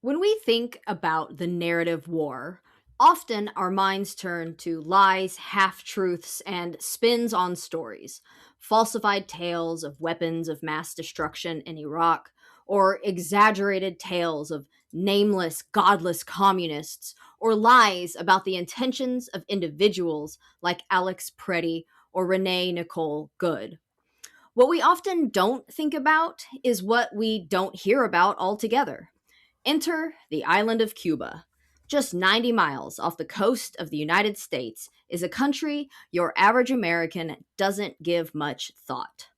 When we think about the narrative war, often our minds turn to lies, half truths, and spins on stories. Falsified tales of weapons of mass destruction in Iraq, or exaggerated tales of nameless, godless communists, or lies about the intentions of individuals like Alex Preddy or Renee Nicole Good. What we often don't think about is what we don't hear about altogether. Enter the island of Cuba. Just 90 miles off the coast of the United States is a country your average American doesn't give much thought.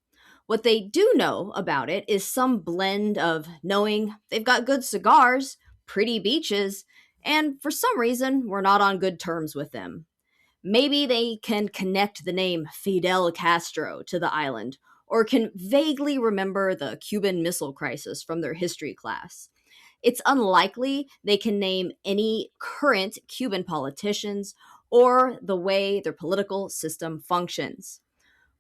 What they do know about it is some blend of knowing they've got good cigars, pretty beaches, and for some reason, we're not on good terms with them. Maybe they can connect the name Fidel Castro to the island, or can vaguely remember the Cuban Missile Crisis from their history class. It's unlikely they can name any current Cuban politicians or the way their political system functions.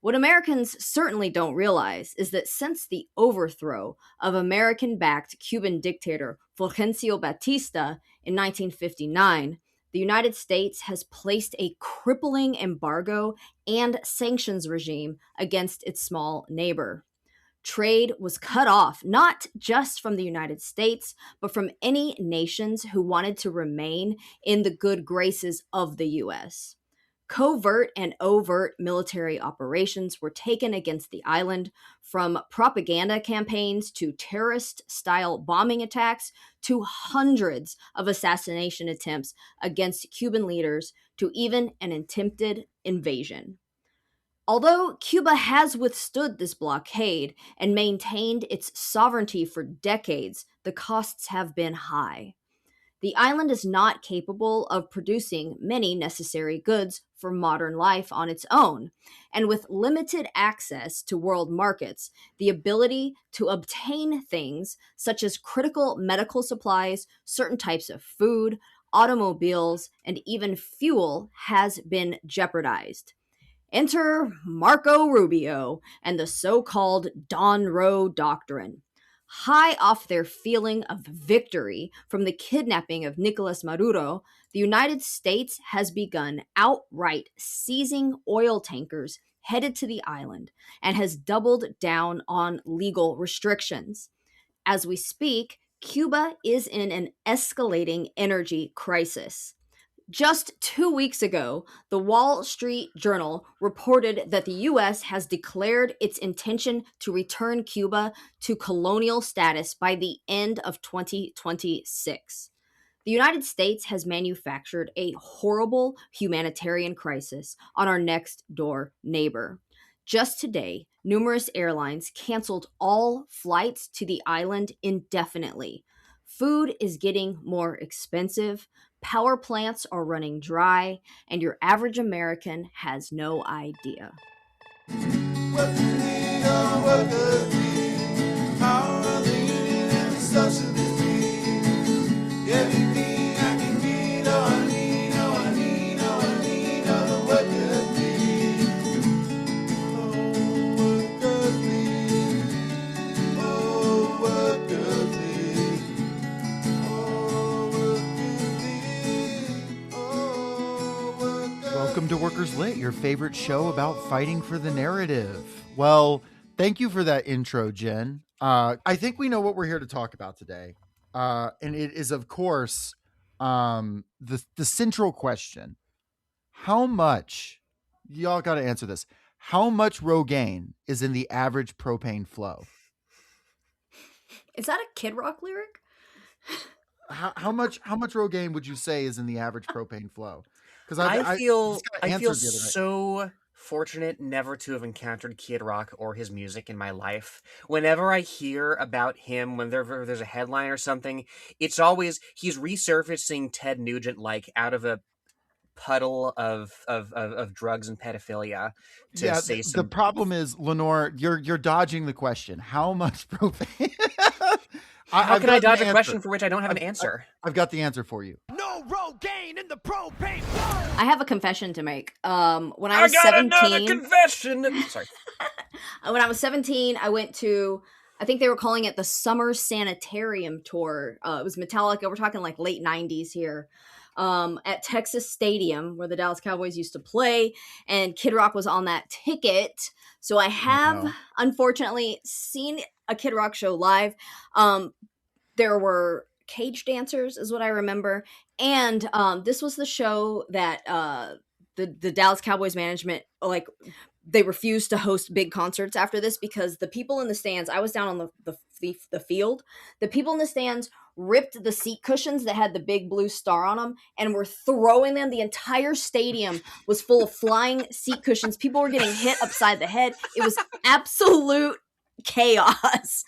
What Americans certainly don't realize is that since the overthrow of American backed Cuban dictator Fulgencio Batista in 1959, the United States has placed a crippling embargo and sanctions regime against its small neighbor. Trade was cut off not just from the United States, but from any nations who wanted to remain in the good graces of the US. Covert and overt military operations were taken against the island, from propaganda campaigns to terrorist style bombing attacks to hundreds of assassination attempts against Cuban leaders to even an attempted invasion. Although Cuba has withstood this blockade and maintained its sovereignty for decades, the costs have been high. The island is not capable of producing many necessary goods for modern life on its own, and with limited access to world markets, the ability to obtain things such as critical medical supplies, certain types of food, automobiles, and even fuel has been jeopardized. Enter Marco Rubio and the so called Don Roe Doctrine. High off their feeling of victory from the kidnapping of Nicolas Maduro, the United States has begun outright seizing oil tankers headed to the island and has doubled down on legal restrictions. As we speak, Cuba is in an escalating energy crisis. Just 2 weeks ago, the Wall Street Journal reported that the U.S. has declared its intention to return Cuba to colonial status by the end of 2026. The United States has manufactured a horrible humanitarian crisis on our next door neighbor. Just today, numerous airlines canceled all flights to the island indefinitely. Food is getting more expensive, power plants are running dry, and your average American has no idea. What do we know? What does we? How are the union and the socialist be? Everything I can need, oh I need, oh I need, oh I need, oh what does we? Oh what does we? Oh what does we? Oh what do we? Oh what does Welcome to Workers Lit, your favorite show about fighting for the narrative. Well, thank you for that intro, Jen. I think we know what we're here to talk about today. And it is, of course, the central question. How much, y'all got to answer this, how much Rogaine is in the average propane flow? Is that a Kid Rock lyric? How much Rogaine would you say is in the average propane flow? Because I feel just got answered the other night. so fortunate never to have encountered Kid Rock or his music in my life. Whenever I hear about him, whenever there's a headline or something, it's always he's resurfacing Ted Nugent like out of a puddle of drugs and pedophilia to say The some. problem is, Lenore, you're dodging the question. How much propane? How I've can I got an dodge a answer. question for which I don't have an answer? I've got the answer for you. no Rogaine in the propane flow? I have a confession to make. When I I was got 17, another confession. Sorry. when I was 17, I went to I think they were calling it the Summer Sanitarium Tour. It was Metallica. We're talking like late 90s here. At Texas Stadium, where the Dallas Cowboys used to play, and Kid Rock was on that ticket. So I Oh, have, no. unfortunately, seen a Kid Rock show live. There were cage dancers, is what I remember, and this was the show that the Dallas Cowboys management, like, they refused to host big concerts after this because the people in the stands, I was down on the field, the people in the stands ripped the seat cushions that had the big blue star on them and were throwing them. The entire stadium was full of flying seat cushions. People were getting hit upside the head. It was absolute chaos.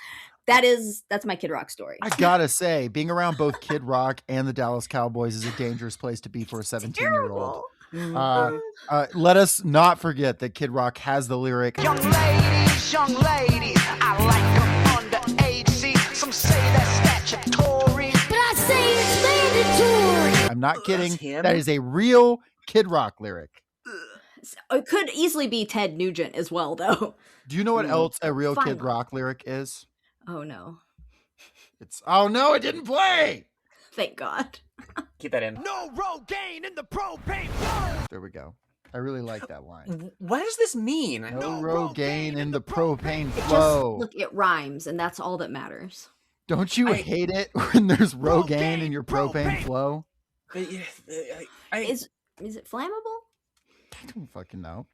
That's my Kid Rock story. I gotta say, being around both Kid Rock and the Dallas Cowboys is a dangerous place to be for a 17-year-old. Terrible. Let us not forget that Kid Rock has the lyric, Young ladies, I like them underage. See, some say that's statutory, but I say it's mandatory. I'm not kidding, That's him? that is a real Kid Rock lyric. It could easily be Ted Nugent as well, though. Do you know what else a real Kid Finally. Rock lyric is? Oh no. It's, oh no, it didn't play! Thank God. Keep that in. No Rogaine in the propane flow. There we go. I really like that line. What does this mean? No Rogaine in the propane Just flow. look, it rhymes, and that's all that matters. Don't you hate it when there's Rogaine in your propane flow? Is it flammable? I don't fucking know.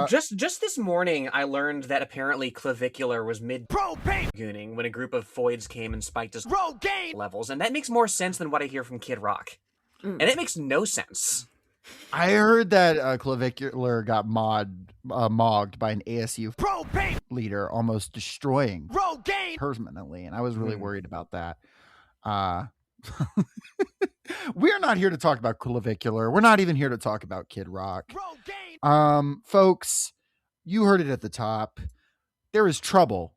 Just this morning, I learned that apparently clavicular was Propane mid-gooning when a group of foids came and spiked his Rogaine. levels, and that makes more sense than what I hear from Kid Rock. And it makes no sense. I heard that clavicular got mogged by an ASU Propane leader, almost destroying Rogaine. permanently, and I was really worried about that. We're not here to talk about clavicular. We're not even here to talk about Kid Rock. Rogaine. Folks, you heard it at the top. There is trouble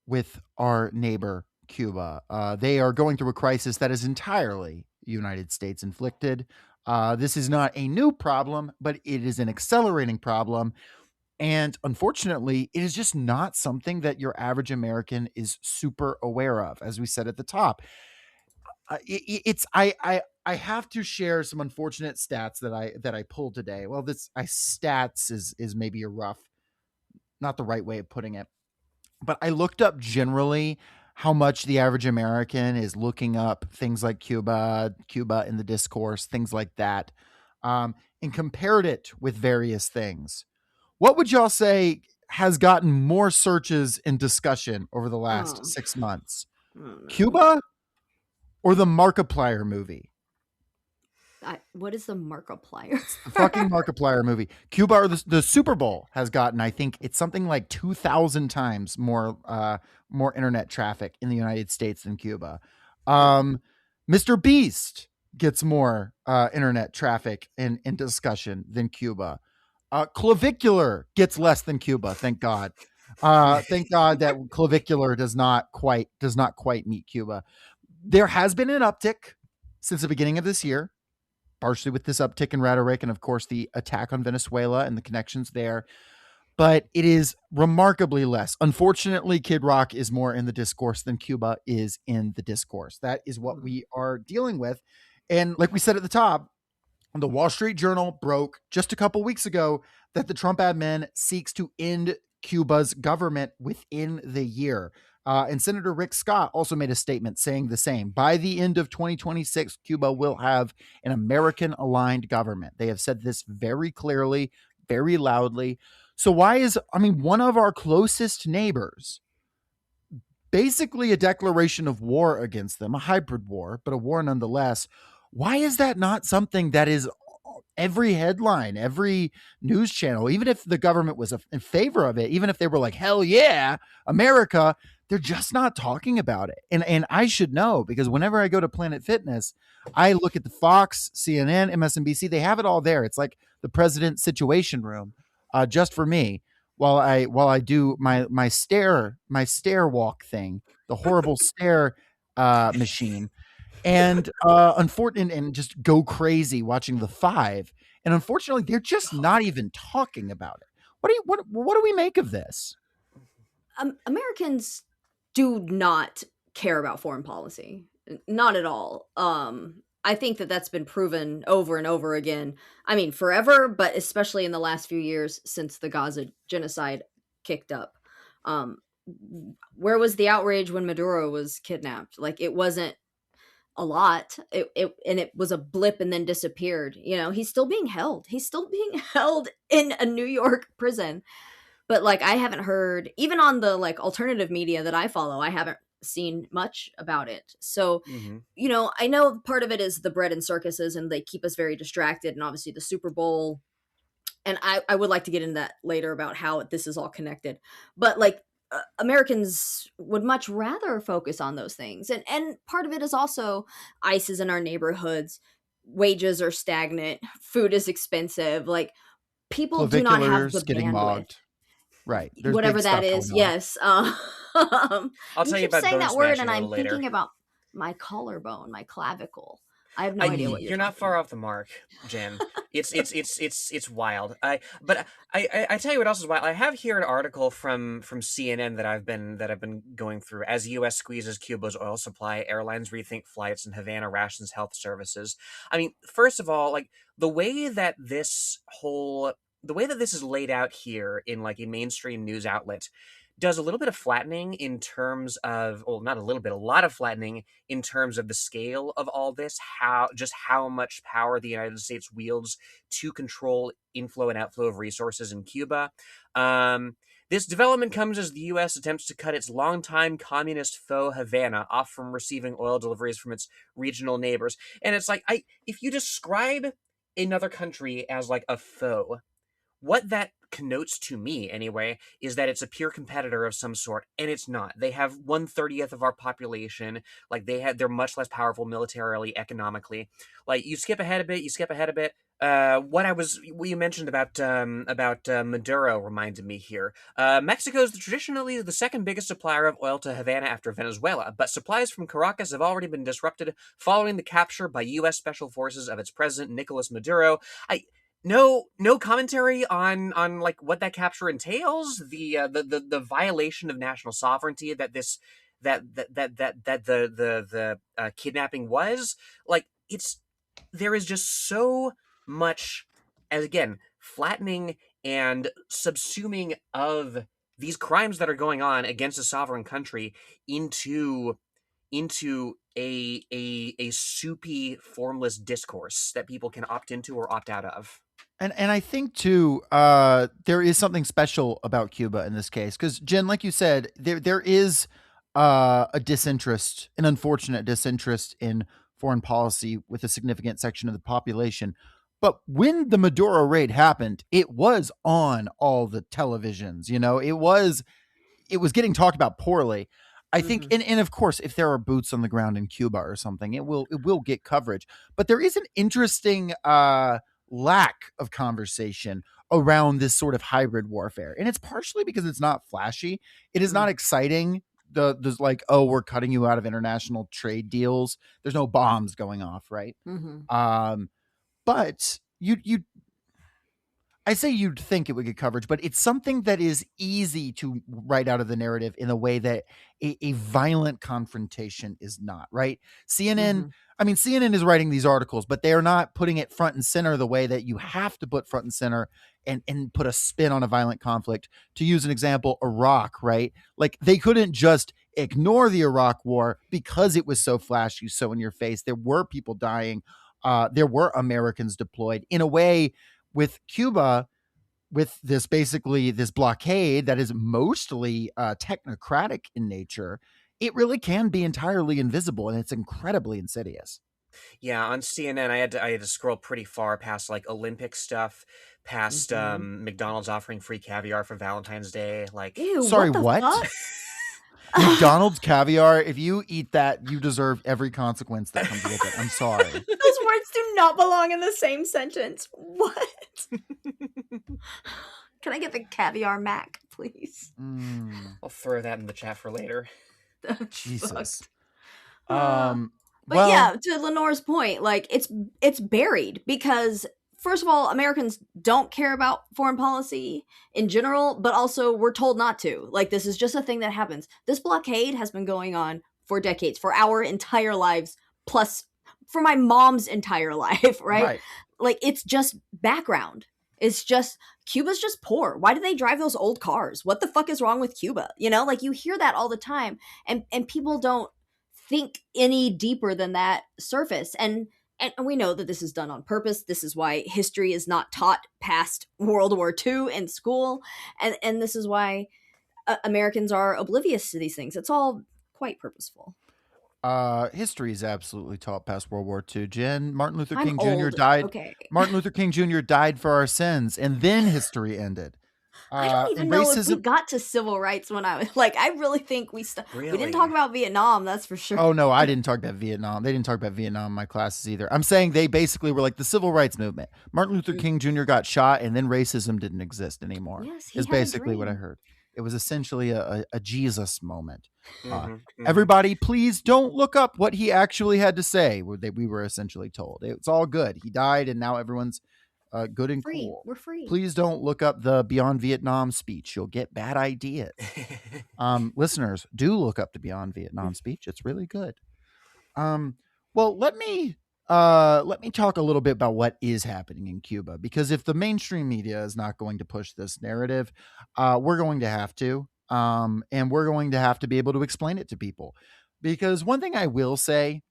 with our neighbor Cuba. They are going through a crisis that is entirely United States inflicted. This is not a new problem, but it is an accelerating problem. And unfortunately, it is just not something that your average American is super aware of. As we said at the top, I have to share some unfortunate stats that I pulled today. Well, stats is maybe a rough, not the right way of putting it, but I looked up generally how much the average American is looking up things like Cuba in the discourse, things like that, and compared it with various things. What would y'all say has gotten more searches and discussion over the last 6 months? Cuba or the Markiplier movie? What is the Markiplier? The fucking Markiplier movie. Cuba or the Super Bowl has gotten, I think it's something like 2,000 times more internet traffic in the United States than Cuba. Mr. Beast gets more internet traffic and discussion than Cuba. Clavicular gets less than Cuba, thank God. Thank God that clavicular does not quite meet Cuba. There has been an uptick since the beginning of this year, partially with this uptick in rhetoric and, of course, the attack on Venezuela and the connections there. But it is remarkably less. Unfortunately, Kid Rock is more in the discourse than Cuba is in the discourse. That is what we are dealing with. And like we said at the top, the Wall Street Journal broke just a couple weeks ago that the Trump admin seeks to end Cuba's government within the year. And Senator Rick Scott also made a statement saying the same. By the end of 2026, Cuba will have an American-aligned government. They have said this very clearly, very loudly. So one of our closest neighbors, basically a declaration of war against them, a hybrid war, but a war nonetheless. Why is that not something that is every headline, every news channel, even if the government was in favor of it, even if they were like, hell yeah, America, they're just not talking about it. And I should know, because whenever I go to Planet Fitness, I look at the Fox, CNN, MSNBC, they have it all there. It's like the president's situation room, just for me, while I do my stair walk thing, the horrible stair machine. And and just go crazy watching The Five. And unfortunately, they're just not even talking about it. What do we make of this? Americans do not care about foreign policy. Not at all. I think that that's been proven over and over again. I mean, forever, but especially in the last few years since the Gaza genocide kicked up. Um, where was the outrage when Maduro was kidnapped? Like, it wasn't a lot. It was a blip and then disappeared. You know, he's still being held. He's still being held in a New York prison. But like, I haven't heard, even on the like alternative media that I follow, I haven't seen much about it. So, Mm-hmm. you know, I know part of it is the bread and circuses and they keep us very distracted, and obviously the Super Bowl. And I would like to get into that later about how this is all connected. But like, Americans would much rather focus on those things. And part of it is also ICE is in our neighborhoods, wages are stagnant, food is expensive. Like, people do not have the Clavicular's getting bandwidth. mogged. Right. There's big Whatever that stuff is, going on. yes. I'll You tell you keep about saying bone that word, smashing and a I'm little later. thinking about my collarbone, my clavicle. I have no idea what You're not far off the mark, Jen. It's wild. But I tell you what else is wild. I have here an article from CNN that I've been going through. As U.S. squeezes Cuba's oil supply, airlines rethink flights, and Havana rations health services. I mean, first of all, like the way that this is laid out here in like a mainstream news outlet does a little bit of flattening in terms of, well, not a little bit, a lot of flattening in terms of the scale of all this, how much power the United States wields to control inflow and outflow of resources in Cuba. This development comes as the U.S. attempts to cut its longtime communist foe Havana off from receiving oil deliveries from its regional neighbors. And it's like, if you describe another country as like a foe, what that connotes to me anyway is that it's a pure competitor of some sort, and it's not. They have 1/30th of our population. Like, they're much less powerful militarily, economically. Like, you skip ahead a bit. What you mentioned about Maduro reminded me here. Mexico is traditionally the second biggest supplier of oil to Havana after Venezuela, but supplies from Caracas have already been disrupted following the capture by U.S. special forces of its president Nicolas Maduro. No commentary on like what that capture entails, the violation of national sovereignty that the kidnapping was. Like, there is just so much, as again, flattening and subsuming of these crimes that are going on against a sovereign country into a soupy, formless discourse that people can opt into or opt out of. And I think too, there is something special about Cuba in this case, because Jen, like you said, there is a disinterest, an unfortunate disinterest in foreign policy with a significant section of the population. But when the Maduro raid happened, it was on all the televisions. You know, it was getting talked about poorly. I think, and of course, if there are boots on the ground in Cuba or something, it will get coverage. But there is an interesting lack of conversation around this sort of hybrid warfare, and it's partially because it's not flashy. It is not exciting. There's like, oh, we're cutting you out of international trade deals. There's no bombs going off, right? But I say you'd think it would get coverage, but it's something that is easy to write out of the narrative in a way that a violent confrontation is not, right? CNN, I mean, CNN is writing these articles, but they are not putting it front and center the way that you have to put front and center and put a spin on a violent conflict. To use an example, Iraq, right? Like, they couldn't just ignore the Iraq war because it was so flashy, so in your face. There were people dying. There were Americans deployed. In a way, with Cuba, with this blockade that is mostly technocratic in nature, it really can be entirely invisible, and it's incredibly insidious. Yeah, on CNN, I had to scroll pretty far past like Olympic stuff, past McDonald's offering free caviar for Valentine's Day. Like, Ew, sorry, what the what? fuck? McDonald's caviar, if you eat that, you deserve every consequence that comes with it. I'm sorry. Those words do not belong in the same sentence. What? Can I get the caviar mac, please? I'll throw that in the chat for later. Jesus. But well, yeah, to Lenore's point, like, it's buried because first of all, Americans don't care about foreign policy in general, but also we're told not to. Like, this is just a thing that happens. This blockade has been going on for decades, for our entire lives, plus for my mom's entire life, right? Right. Like, it's just background. It's just Cuba's just poor. Why do they drive those old cars? What the fuck is wrong with Cuba? You know, like you hear that all the time, and people don't think any deeper than that surface. And we know that this is done on purpose. This is why history is not taught past World War II in school, and this is why Americans are oblivious to these things. It's all quite purposeful. History is absolutely taught past World War II. Jen, Martin Luther I'm King Jr. old. died. Okay. Martin Luther King Jr. died for our sins, and then history ended. I don't even And know if we racism. got to civil rights when I was like. I really think we we didn't Really? talk about Vietnam. That's for sure. Oh no, I didn't talk about Vietnam. They didn't talk about Vietnam in my classes either. I'm saying they basically were like the civil rights movement. Martin Luther King Jr. got shot, and then racism didn't exist anymore. Yes, he Is had a basically what I dream. heard. It was essentially a Jesus moment. Mhm, mhm. Everybody, please don't look up what he actually had to say. We were essentially told it's all good. He died, and now everyone's good and Free. cool. We're free. Please don't look up the Beyond Vietnam speech. You'll get bad ideas. Listeners, do look up the Beyond Vietnam speech. It's really good. Well, let me talk a little bit about what is happening in Cuba, because if the mainstream media is not going to push this narrative, we're going to have to, and we're going to have to be able to explain it to people. Because one thing I will say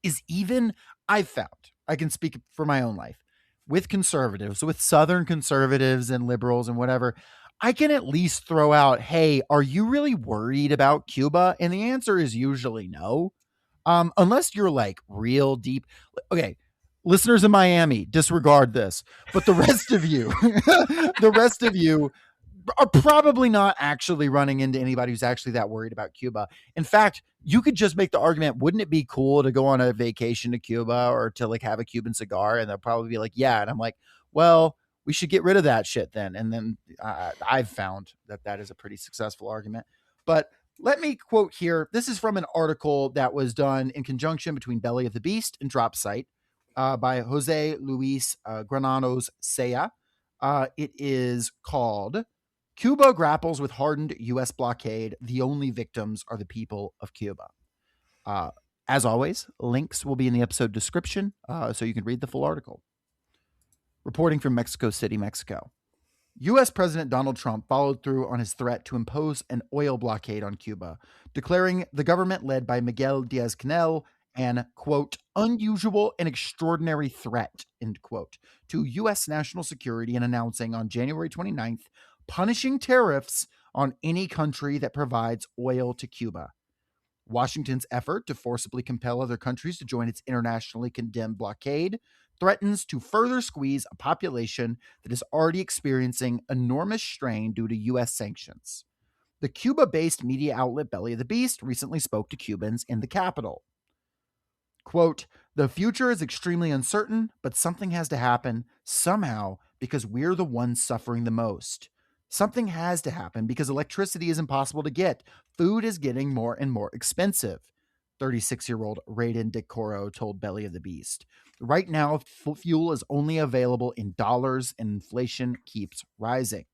is, even I've found, I can speak for my own life, with conservatives, with Southern conservatives and liberals and whatever, I can at least throw out, hey, are you really worried about Cuba? And the answer is usually no. Unless you're like real deep. Okay, listeners in Miami, disregard this. But the rest of you, the rest of you are probably not actually running into anybody who's actually that worried about Cuba. In fact, you could just make the argument, wouldn't it be cool to go on a vacation to Cuba or to like have a Cuban cigar? And they'll probably be like, yeah. And I'm like, well, we should get rid of that shit then. And then I've found that that is a pretty successful argument. But let me quote here. This is from an article that was done in conjunction between Belly of the Beast and Drop Site by Jose Luis Granados Sea. It is called Cuba Grapples with Hardened U.S. Blockade. The only victims are the people of Cuba. As always, links will be in the episode description so you can read the full article. Reporting from Mexico City, Mexico. U.S. President Donald Trump followed through on his threat to impose an oil blockade on Cuba, declaring the government led by Miguel Diaz-Canel an, quote, unusual and extraordinary threat, end quote, to U.S. national security, and announcing on January 29th, punishing tariffs on any country that provides oil to Cuba. Washington's effort to forcibly compel other countries to join its internationally condemned blockade threatens to further squeeze a population that is already experiencing enormous strain due to U.S. sanctions. The Cuba-based media outlet Belly of the Beast recently spoke to Cubans in the capital. Quote, the future is extremely uncertain, but something has to happen somehow because we're the ones suffering the most. Something has to happen because electricity is impossible to get. Food is getting more and more expensive. 36-year-old Raiden Decoro told Belly of the Beast. Right now, fuel is only available in dollars and inflation keeps rising.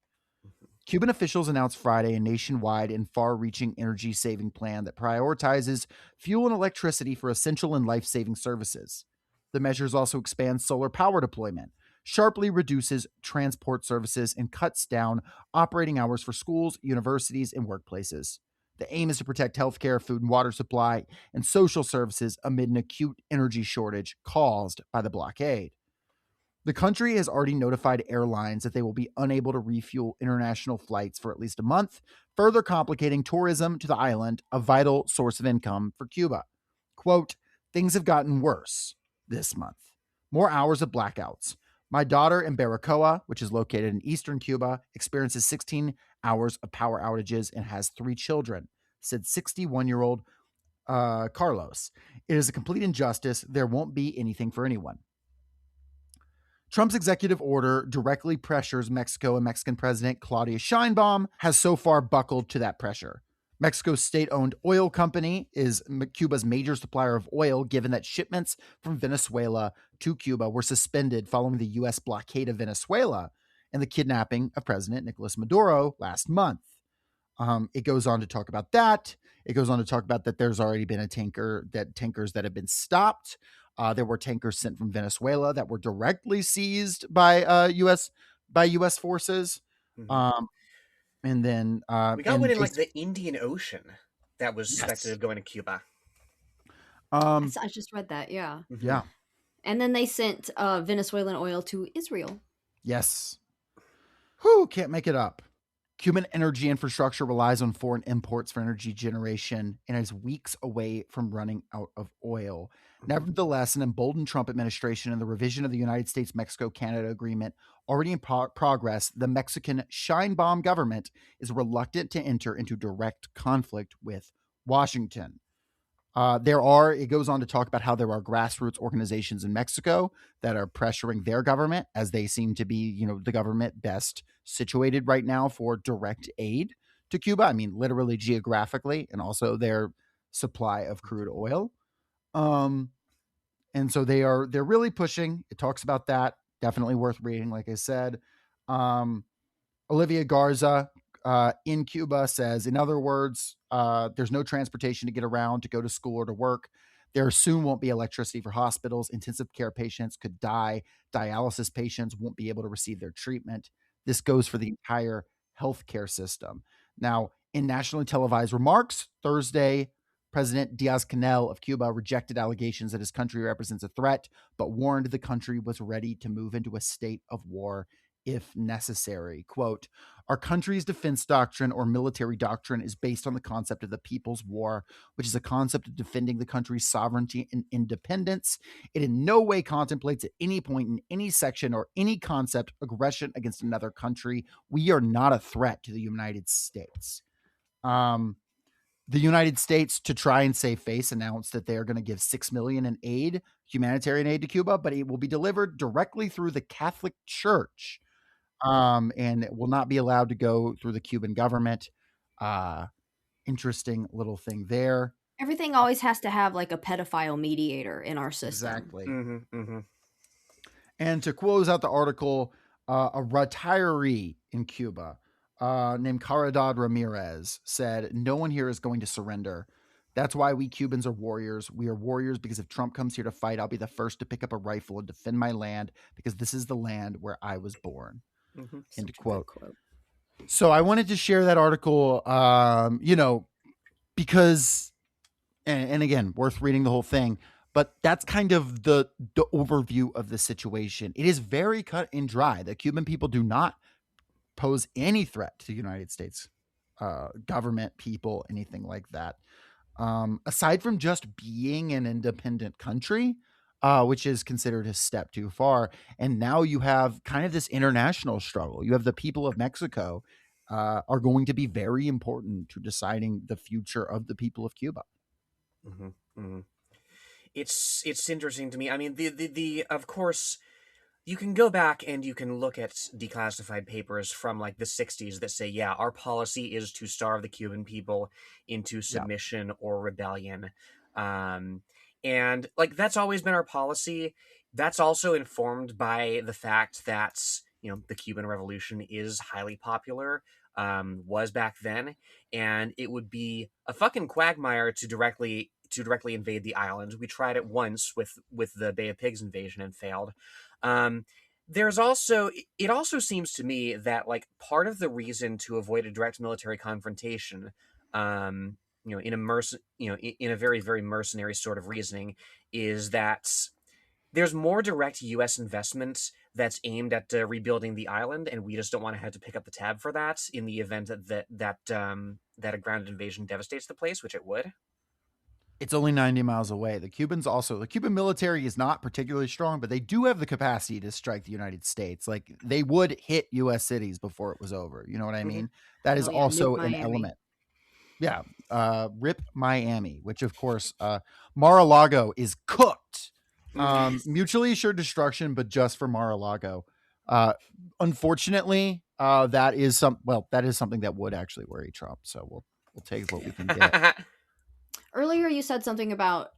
Cuban officials announced Friday a nationwide and far-reaching energy-saving plan that prioritizes fuel and electricity for essential and life-saving services. The measures also expand solar power deployment, sharply reduces transport services, and cuts down operating hours for schools, universities, and workplaces. The aim is to protect healthcare, food and water supply, and social services amid an acute energy shortage caused by the blockade. The country has already notified airlines that they will be unable to refuel international flights for at least a month, further complicating tourism to the island, a vital source of income for Cuba. Quote, things have gotten worse this month. More hours of blackouts. My daughter in Baracoa, which is located in eastern Cuba, experiences 16 hours of power outages and has 3 children, said 61-year-old Carlos. It is a complete injustice. There won't be anything for anyone. Trump's executive order directly pressures Mexico, and Mexican President Claudia Sheinbaum has so far buckled to that pressure. Mexico's state-owned oil company is Cuba's major supplier of oil, given that shipments from Venezuela to Cuba were suspended following the U.S. blockade of Venezuela and the kidnapping of President Nicolas Maduro last month. It goes on to talk about that. It goes on to talk about that there's already been tankers that have been stopped. There were tankers sent from Venezuela that were directly seized by U.S. forces. Mhm. Um, and then We got one in like the Indian Ocean that was suspected yes, of going to Cuba. I just read that, yeah. Mhm. yeah, And then they sent Venezuelan oil to Israel. yes. Whew, can't make it up. Cuban energy infrastructure relies on foreign imports for energy generation and is weeks away from running out of oil. Nevertheless, an emboldened Trump administration and the revision of the United States-Mexico-Canada agreement already in progress, the Mexican Sheinbaum government is reluctant to enter into direct conflict with Washington. It goes on to talk about how there are grassroots organizations in Mexico that are pressuring their government, as they seem to be, the government best situated right now for direct aid to Cuba. I mean, literally geographically, and also their supply of crude oil. Um, and so they're really pushing. It talks about that. Definitely worth reading, like I said. Um, Olivia Garza in Cuba says, in other words, there's no transportation to get around, to go to school or to work. There soon won't be electricity for hospitals. Intensive care patients could die. Dialysis patients won't be able to receive their treatment. This goes for the entire healthcare system. Now, in nationally televised remarks Thursday, President Diaz-Canel of Cuba rejected allegations that his country represents a threat, but warned the country was ready to move into a state of war if necessary. Quote, our country's defense doctrine or military doctrine is based on the concept of the People's War, which is a concept of defending the country's sovereignty and independence. It in no way contemplates at any point in any section or any concept aggression against another country. We are not a threat to the United States. The United States, to try and save face, announced that they are going to give $6 million in aid, humanitarian aid to Cuba, but it will be delivered directly through the Catholic Church, and it will not be allowed to go through the Cuban government. Interesting little thing there. Everything always has to have like a pedophile mediator in our system. Exactly. Mm-hmm, mm-hmm. And to close out the article, a retiree in Cuba named Caridad Ramirez said, no one here is going to surrender. That's why we Cubans are warriors. We are warriors because if Trump comes here to fight, I'll be the first to pick up a rifle and defend my land because this is the land where I was born. Mm-hmm. End Such a quote. good quote. So I wanted to share that article, because, and again, worth reading the whole thing, but that's kind of the overview of the situation. It is very cut and dry. The Cuban people do not pose any threat to the United States government, people, anything like that. Aside from just being an independent country, which is considered a step too far. And now you have kind of this international struggle. You have the people of Mexico are going to be very important to deciding the future of the people of Cuba. Mm-hmm. Mm-hmm. It's interesting to me. I mean, the of course, you can go back and you can look at declassified papers from like the 60s that say, yeah, our policy is to starve the Cuban people into submission or rebellion. And like that's always been our policy. That's also informed by the fact that, the Cuban Revolution is highly popular, was back then, and it would be a fucking quagmire to directly invade the island. We tried it once with the Bay of Pigs invasion and failed. Um, there's also it also seems to me that like part of the reason to avoid a direct military confrontation, in a very very mercenary sort of reasoning, is that there's more direct U.S. investment that's aimed at rebuilding the island, and we just don't want to have to pick up the tab for that in the event that a ground invasion devastates the place, which it would. It's only 90 miles away. The Cuban military is not particularly strong, but they do have the capacity to strike the United States. Like they would hit US cities before it was over. You know what I Mm-hmm. mean? That is Oh yeah, nuke also an Miami. element. Yeah. RIP Miami, which of course, Mar-a-Lago is cooked. Mutually assured destruction, but just for Mar-a-Lago. Unfortunately, that is something that would actually worry Trump. So We'll take what we can get. Earlier, you said something about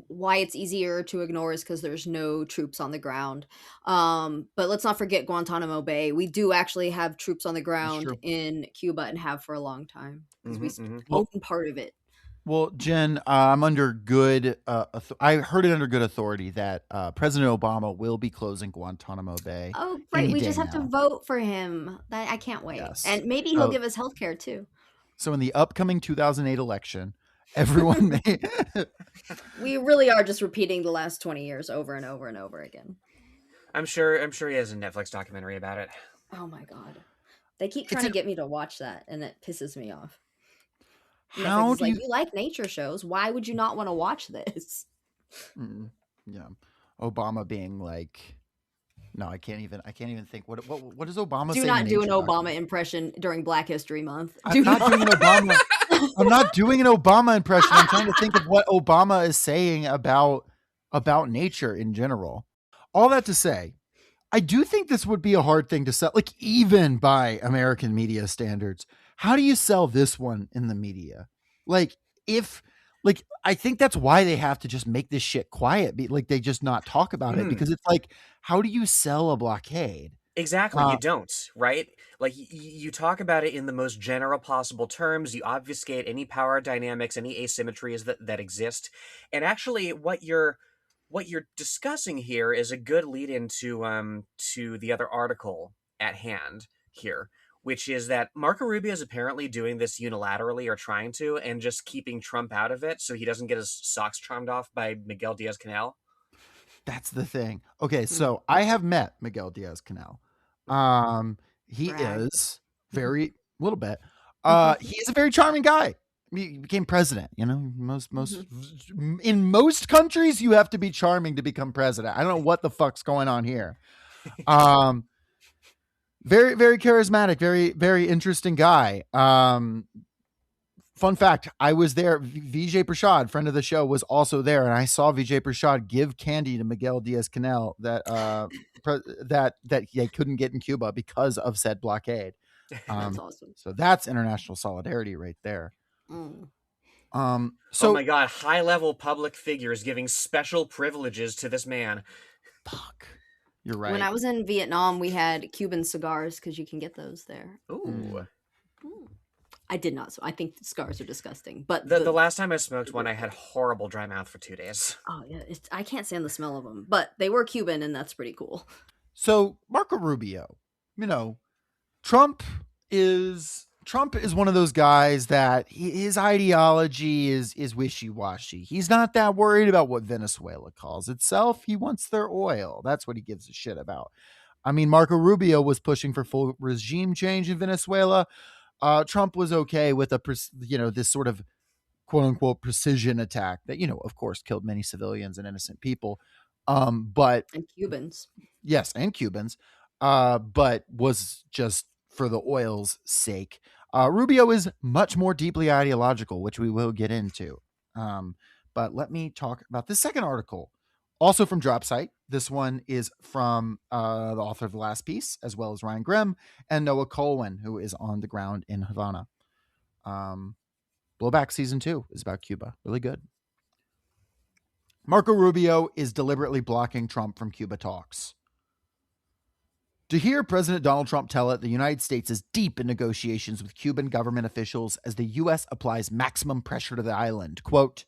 why it's easier to ignore is because there's no troops on the ground. But let's not forget Guantanamo Bay. We do actually have troops on the That's ground true. in Cuba and have for a long time because we Well, own part of it. well, Jen, I'm under good. I heard it under good authority that President Obama will be closing Guantanamo Bay Oh, right. any We day just have to now. vote for him. I can't wait. Yes. And maybe he'll So, give us health care too. so in the upcoming 2008 election, everyone may. We really are just repeating the last 20 years over and over and over again. I'm sure he has a Netflix documentary about it. Oh my God. They keep trying to get me to watch that, and it pisses me off. Netflix How is do like, you? you like nature shows. Why would you not want to watch this? Yeah, Obama being like, no, I can't even think. What does Obama Do say? not in the do an nature Obama documentary? impression during Black History Month. I'm Do not not. doing an Obama. I'm not doing an Obama impression. I'm trying to think of what Obama is saying about nature in general. All that to say, I do think this would be a hard thing to sell, like even by American media standards. How do you sell this one in the media? Like if like I think that's why they have to just make this shit quiet, like they just not talk about it because it's like how do you sell a blockade? Exactly, Uh, you don't, right? Like you talk about it in the most general possible terms. You obfuscate any power dynamics, any asymmetries that exist, and actually, what you're discussing here is a good lead into to the other article at hand here, which is that Marco Rubio is apparently doing this unilaterally or trying to, and just keeping Trump out of it so he doesn't get his socks charmed off by Miguel Diaz-Canel. That's the thing. Okay, Hmm. so I have met Miguel Diaz-Canel. He Brag. is very little bit. He is a very charming guy. He became president. You know, most in most countries, you have to be charming to become president. I don't know what the fuck's going on here. Very very charismatic, very interesting guy. Fun fact, I was there. Vijay Prashad, friend of the show, was also there, and I saw Vijay Prashad give candy to Miguel Diaz-Canel that that they couldn't get in Cuba because of said blockade. That's awesome. So that's international solidarity right there. Mm. Oh So my god, high-level public figures giving special privileges to this man. fuck, you're right. When I was in Vietnam, we had Cuban cigars because you can get those there. Ooh. I did not. So I think cigars are disgusting. But The last time I smoked one, I had horrible dry mouth for 2 days. oh yeah, I can't stand the smell of them. But they were Cuban, and that's pretty cool. So Marco Rubio, you know, Trump is one of those guys that his ideology is wishy-washy. He's not that worried about what Venezuela calls itself. He wants their oil. That's what he gives a shit about. I mean, Marco Rubio was pushing for full regime change in Venezuela. Trump was okay with this sort of quote unquote precision attack that, of course, killed many civilians and innocent people. But And Cubans. yes, and Cubans, but was just for the oil's sake. Rubio is much more deeply ideological, which we will get into. But let me talk about this second article, also from Dropsite. This one is from the author of The Last Piece, as well as Ryan Grimm and Noah Colwyn, who is on the ground in Havana. Blowback Season 2 is about Cuba. Really good. Marco Rubio is deliberately blocking Trump from Cuba talks. To hear President Donald Trump tell it, the United States is deep in negotiations with Cuban government officials as the U.S. applies maximum pressure to the island. Quote,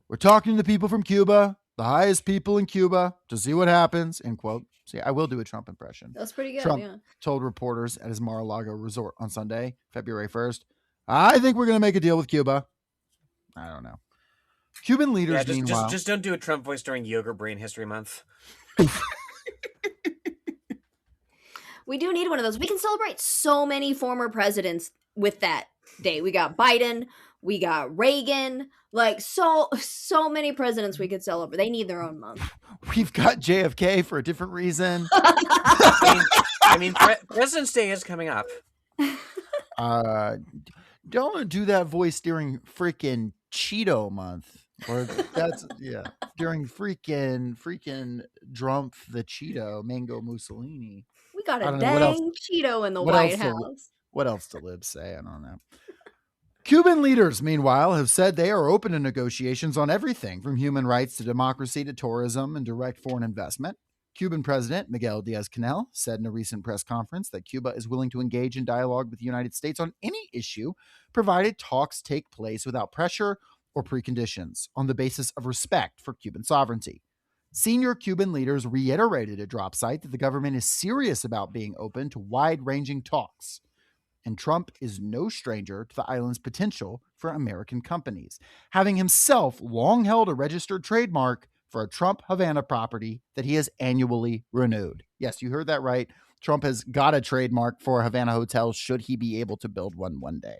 "We're talking to people from Cuba, the highest people in Cuba, to see what happens," end quote. See, I will do a Trump impression. That's pretty good, Trump yeah. told reporters at his Mar-a-Lago resort on Sunday, February 1st, "I think we're going to make a deal with Cuba." I don't know. Cuban leaders, meanwhile... just don't do a Trump voice during Yogurt Brain History Month. We do need one of those. We can celebrate so many former presidents with that day. We got Biden, we got Reagan, like so many presidents we could celebrate. They need their own month. We've got JFK for a different reason. I mean, President's Day is coming up. Don't do that voice during freaking Cheeto month. Or that's during freaking Drumpf the Cheeto, Mango Mussolini. We got a dang Cheeto in the White House. What else to Lib say? I don't know. Cuban leaders, meanwhile, have said they are open to negotiations on everything from human rights to democracy to tourism and direct foreign investment. Cuban President Miguel Diaz-Canel said in a recent press conference that Cuba is willing to engage in dialogue with the United States on any issue, provided talks take place without pressure or preconditions, on the basis of respect for Cuban sovereignty. Senior Cuban leaders reiterated at Drop Site that the government is serious about being open to wide-ranging talks, and Trump is no stranger to the island's potential for American companies, having himself long held a registered trademark for a Trump Havana property that he has annually renewed. Yes, you heard that right. Trump has got a trademark for Havana hotels should he be able to build one day.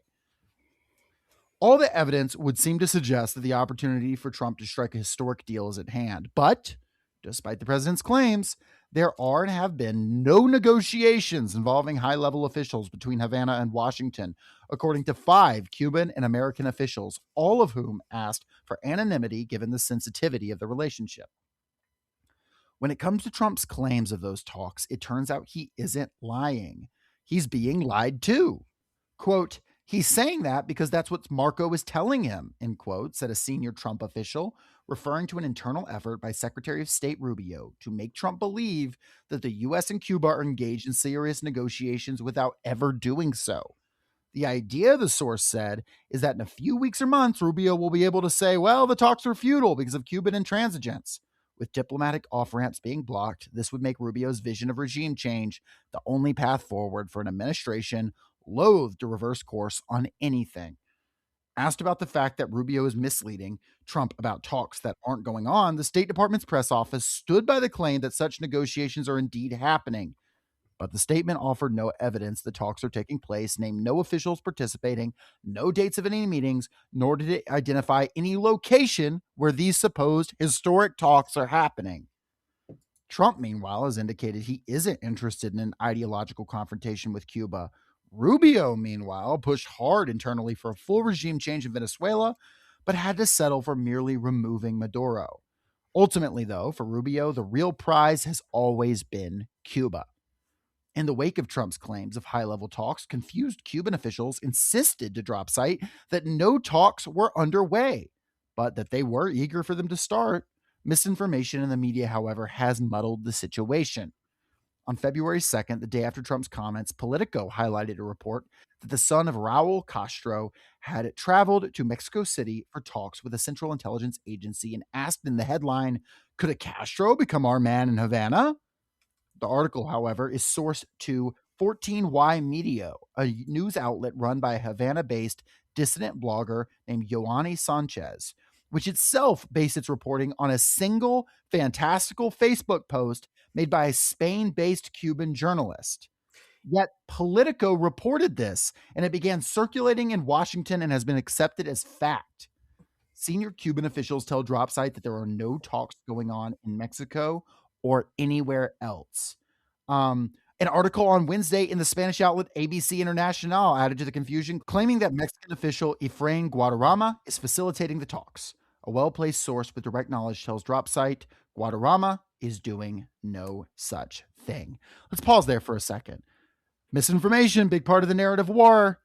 All the evidence would seem to suggest that the opportunity for Trump to strike a historic deal is at hand. But despite the president's claims, there are and have been no negotiations involving high-level officials between Havana and Washington, according to 5 Cuban and American officials, all of whom asked for anonymity given the sensitivity of the relationship. When it comes to Trump's claims of those talks, it turns out he isn't lying. He's being lied to. Quote, "He's saying that because that's what Marco is telling him," end quote, said a senior Trump official, referring to an internal effort by Secretary of State Rubio to make Trump believe that the U.S. and Cuba are engaged in serious negotiations without ever doing so. The idea, the source said, is that in a few weeks or months, Rubio will be able to say, well, the talks are futile because of Cuban intransigence. With diplomatic off-ramps being blocked, this would make Rubio's vision of regime change the only path forward for an administration loath to reverse course on anything. Asked about the fact that Rubio is misleading Trump about talks that aren't going on, the State Department's press office stood by the claim that such negotiations are indeed happening. But the statement offered no evidence the talks are taking place, named no officials participating, no dates of any meetings, nor did it identify any location where these supposed historic talks are happening. Trump, meanwhile, has indicated he isn't interested in an ideological confrontation with Cuba. Rubio, meanwhile, pushed hard internally for a full regime change in Venezuela, but had to settle for merely removing Maduro. Ultimately, though, for Rubio, the real prize has always been Cuba. In the wake of Trump's claims of high-level talks, confused Cuban officials insisted to Drop Site that no talks were underway, but that they were eager for them to start. Misinformation in the media, however, has muddled the situation. On February 2nd, the day after Trump's comments, Politico highlighted a report that the son of Raul Castro had traveled to Mexico City for talks with a Central Intelligence Agency and asked in the headline, "Could a Castro become our man in Havana?" The article, however, is sourced to 14Y Media, a news outlet run by a Havana-based dissident blogger named Yoani Sanchez, which itself based its reporting on a single fantastical Facebook post made by a Spain-based Cuban journalist. Yet Politico reported this, and it began circulating in Washington and has been accepted as fact. Senior Cuban officials tell Dropsite that there are no talks going on in Mexico or anywhere else. An article on Wednesday in the Spanish outlet ABC Internacional added to the confusion, claiming that Mexican official Efrain Guadarrama is facilitating the talks. A well-placed source with direct knowledge tells Dropsite Guadarrama is doing no such thing. Let's pause there for a second. Misinformation, big part of the narrative war.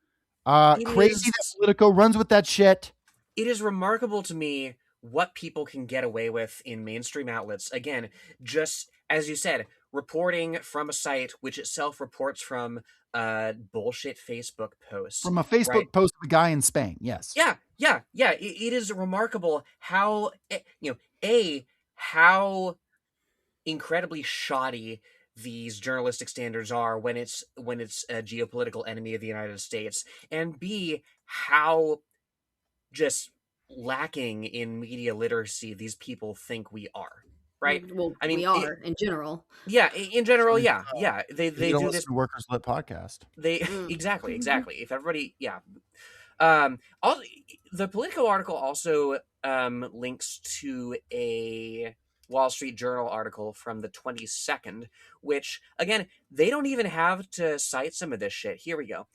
Crazy that Politico runs with that shit. It is remarkable to me what people can get away with in mainstream outlets. Again, just as you said, reporting from a site which itself reports from bullshit Facebook posts. From a Facebook post of a guy in Spain, yes. Yeah. It is remarkable how, how incredibly shoddy these journalistic standards are when it's a geopolitical enemy of the United States, and B, how just lacking in media literacy these people think we are, right? Well, I mean, we are in general. Yeah, in general, yeah. They don't do listen this. to Workers Lit podcast. They exactly. If everybody, also, the Politico article also links to a Wall Street Journal article from the 22nd, which, again, they don't even have to cite some of this shit. Here we go.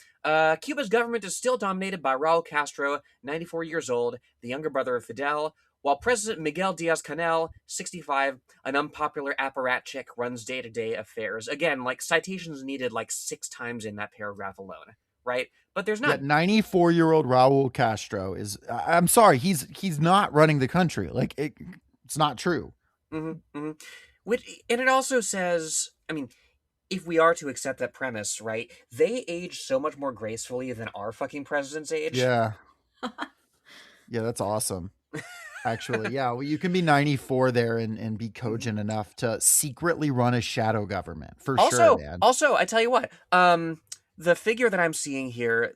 Cuba's government is still dominated by Raul Castro, 94 years old, the younger brother of Fidel, while President Miguel Diaz-Canel, 65, an unpopular apparatchik, runs day-to-day affairs. Again, like, citations needed like 6 times in that paragraph alone. right? But there's Yet none. 94-year-old Raul Castro is, I'm sorry, he's not running the country. Like it's not true. Which, and it also says, I mean, if we are to accept that premise, right, they age so much more gracefully than our fucking presidents age. Yeah. Yeah, that's awesome. Actually, yeah. Well, you can be 94 there and be cogent enough to secretly run a shadow government for sure, man. Also, I tell you what, the figure that I'm seeing here,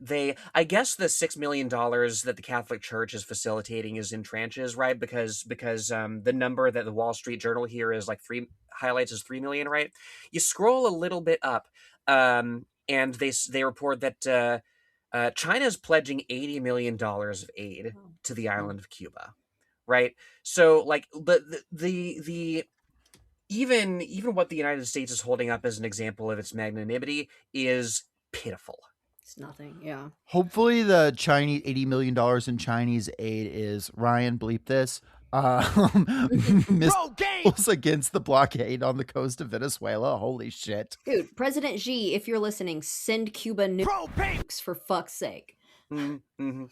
I guess the $6 million that the Catholic Church is facilitating is in tranches, right? Because the number that the Wall Street Journal here is like highlights as 3 million, right? You scroll a little bit up, and they report that China is pledging $80 million of aid to the island of Cuba, right? So like the even what the United States is holding up as an example of its magnanimity is pitiful. It's nothing. Yeah. Hopefully, the Chinese $80 million in Chinese aid is Ryan. Bleep this. Missiles against the blockade on the coast of Venezuela. Holy shit, Dude, President Xi, if you're listening, send Cuba nukes for fuck's sake. Mm-hmm.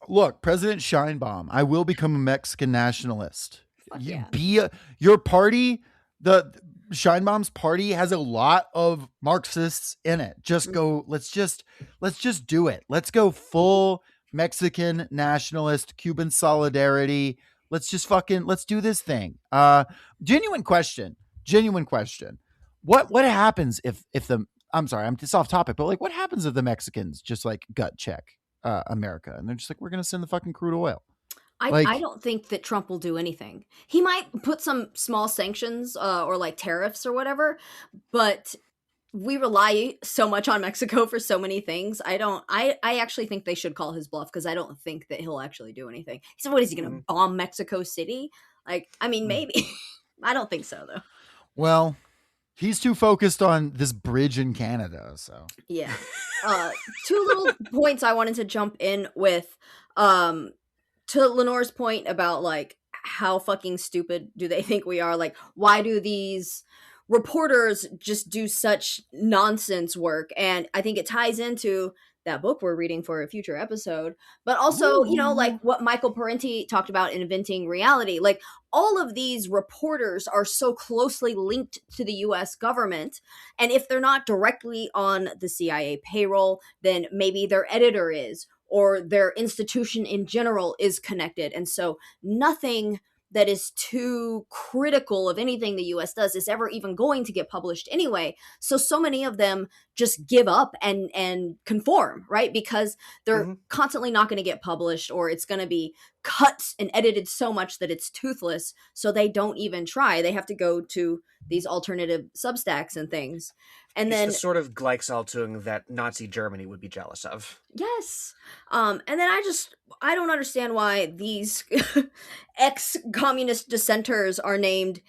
Look, President Scheinbaum, I will become a Mexican nationalist. Fuck You yeah. your party, the Scheinbaum's party has a lot of Marxists in it. Just go, let's just do it. Let's go full Mexican nationalist, Cuban solidarity. Let's do this thing. Genuine question. What happens if the I'm sorry, I'm just off topic, but like what happens if the Mexicans just like gut check America and they're just like, we're gonna send the fucking crude oil? I don't think that Trump will do anything. He might put some small sanctions or like tariffs or whatever, but we rely so much on Mexico for so many things. I actually think they should call his bluff because I don't think that he'll actually do anything. He said, what is he going to bomb Mexico City? Like, I mean, maybe. I don't think so, though. Well, he's too focused on this bridge in Canada, so. Yeah. Two little points I wanted to jump in with. To Lenore's point about like how fucking stupid do they think we are? Like, why do these reporters just do such nonsense work? And I think it ties into that book we're reading for a future episode, but also, you know, like what Michael Parenti talked about in Inventing Reality. Like, all of these reporters are so closely linked to the US government. And if they're not directly on the CIA payroll, then maybe their editor is, or their institution in general is connected. And so nothing that is too critical of anything the US does is ever even going to get published anyway. So many of them just give up and conform, right? Because they're constantly not going to get published, or it's going to be cut and edited so much that it's toothless. So they don't even try. They have to go to these alternative Substacks and things. And it's then the sort of Gleichschaltung that Nazi Germany would be jealous of. yes. And then I don't understand why these ex-communist dissenters are named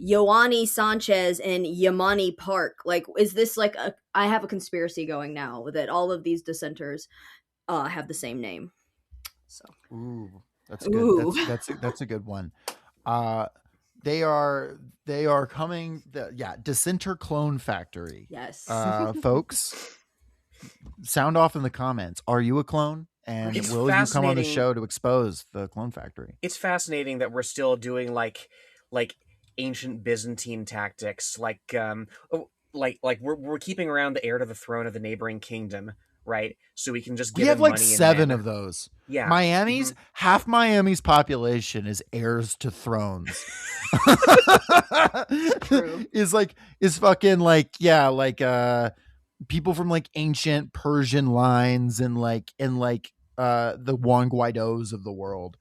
Yoani Sanchez and Yamani Park. Like, is this like I have a conspiracy going now that all of these dissenters have the same name. So. Ooh, that's good. Ooh. That's a good one. They are coming. Dissenter Clone Factory. Yes. Folks, sound off in the comments. Are you a clone? And will you come on the show to expose the Clone Factory? It's fascinating that we're still doing like ancient Byzantine tactics, like we're keeping around the heir to the throne of the neighboring kingdom, right? So we can just give. We have like money 7 of those. Yeah, half Miami's population is heirs to thrones. True. is fucking like people from like ancient Persian lines and the Juan Guaidos of the world,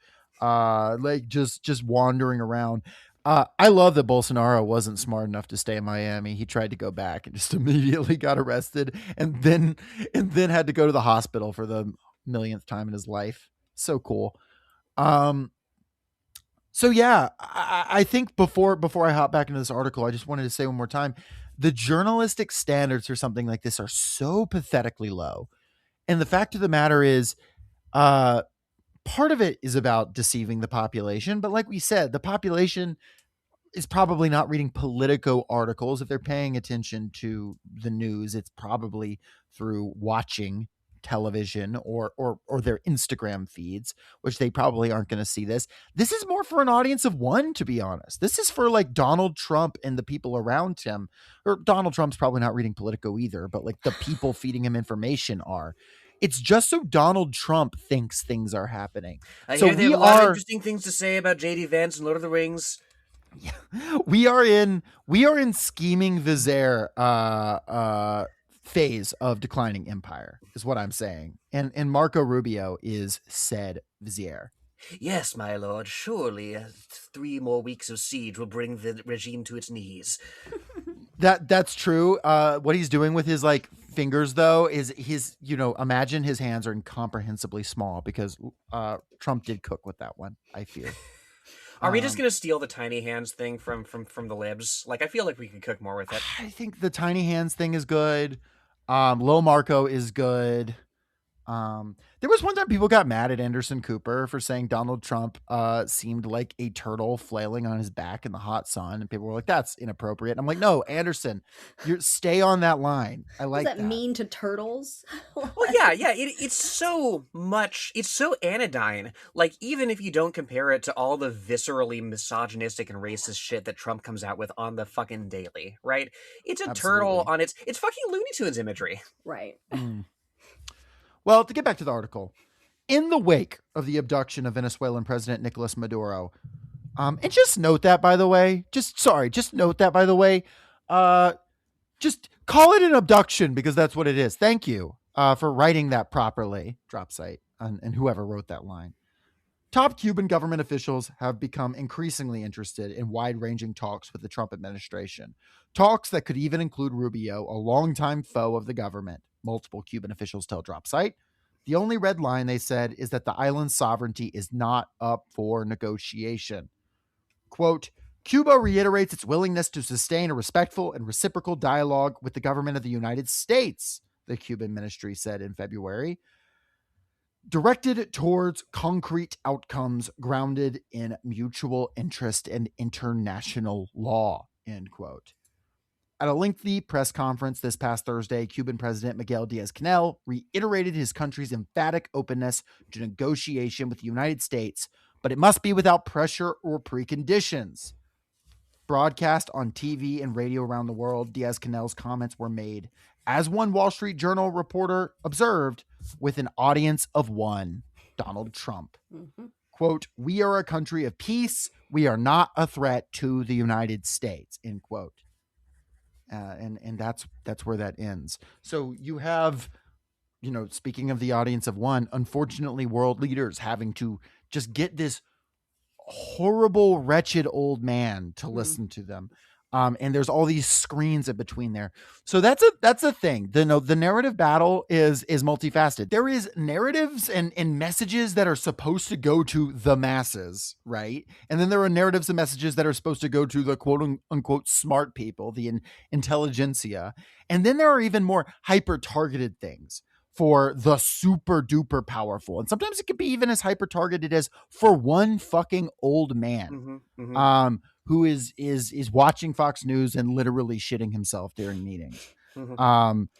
just wandering around. I love that Bolsonaro wasn't smart enough to stay in Miami. He tried to go back and just immediately got arrested and then had to go to the hospital for the millionth time in his life. So cool. So yeah, I think before I hop back into this article, I just wanted to say one more time, the journalistic standards for something like this are so pathetically low. And the fact of the matter is, part of it is about deceiving the population. But like we said, the population is probably not reading Politico articles. If they're paying attention to the news, it's probably through watching television or their Instagram feeds, which they probably aren't going to see this. This is more for an audience of one, to be honest. This is for like Donald Trump and the people around him. Or Donald Trump's probably not reading Politico either, but like the people feeding him information are. It's just so Donald Trump thinks things are happening. I So hear they have we a lot of are interesting things to say about J.D. Vance and Lord of the Rings. we are in scheming vizier phase of declining empire is what I'm saying. And Marco Rubio is said vizier. Yes, my lord, surely 3 more weeks of siege will bring the regime to its knees. That's true. What he's doing with his like fingers though is imagine his hands are incomprehensibly small because Trump did cook with that one, I fear. Are we just gonna steal the tiny hands thing from the libs? Like, I feel like we could cook more with it. I think the tiny hands thing is good. Lil Marco is good. There was one time people got mad at Anderson Cooper for saying Donald Trump seemed like a turtle flailing on his back in the hot sun, and people were like, "That's inappropriate." And I'm like, "No, Anderson, you stay on that line." I like Does that that. mean to turtles? Well, yeah. It's so much. It's so anodyne. Like, even if you don't compare it to all the viscerally misogynistic and racist shit that Trump comes out with on the fucking daily, right? It's a turtle Absolutely. on it's fucking Looney Tunes imagery. Right. Well, to get back to the article, in the wake of the abduction of Venezuelan President Nicolas Maduro, and just note that, by the way, just note that, by the way, just call it an abduction because that's what it is. Thank you for writing that properly, drop site, and whoever wrote that line. Top Cuban government officials have become increasingly interested in wide-ranging talks with the Trump administration. Talks that could even include Rubio, a longtime foe of the government. Multiple Cuban officials tell Drop Site. The only red line, they said, is that the island's sovereignty is not up for negotiation. Quote, Cuba reiterates its willingness to sustain a respectful and reciprocal dialogue with the government of the United States, the Cuban ministry said in February, directed towards concrete outcomes grounded in mutual interest and international law, end quote. At a lengthy press conference this past Thursday, Cuban President Miguel Diaz-Canel reiterated his country's emphatic openness to negotiation with the United States, but it must be without pressure or preconditions. Broadcast on TV and radio around the world, Diaz-Canel's comments were made, as one Wall Street Journal reporter observed, with an audience of one, Donald Trump. Mm-hmm. Quote, we are a country of peace. We are not a threat to the United States, end quote. And that's where that ends. So you have, speaking of the audience of one, unfortunately, world leaders having to just get this horrible, wretched old man to listen to them. And there's all these screens in between there. So that's a thing. The narrative battle is multifaceted. There is narratives and messages that are supposed to go to the masses, right? And then there are narratives and messages that are supposed to go to the quote unquote smart people, the intelligentsia. And then there are even more hyper targeted things for the super duper powerful. And sometimes it could be even as hyper targeted as for one fucking old man. Who is watching Fox News and literally shitting himself during meetings.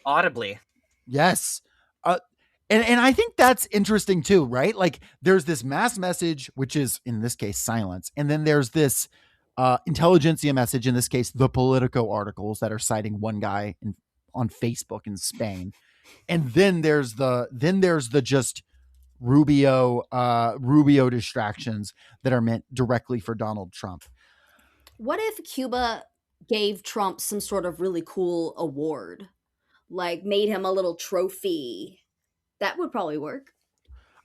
Audibly. Yes. And I think that's interesting too, right? Like there's this mass message, which is in this case silence. And then there's this intelligentsia message, in this case, the Politico articles that are citing one guy on Facebook in Spain. And then there's the just Rubio distractions that are meant directly for Donald Trump. What if Cuba gave Trump some sort of really cool award? Like made him a little trophy? That would probably work.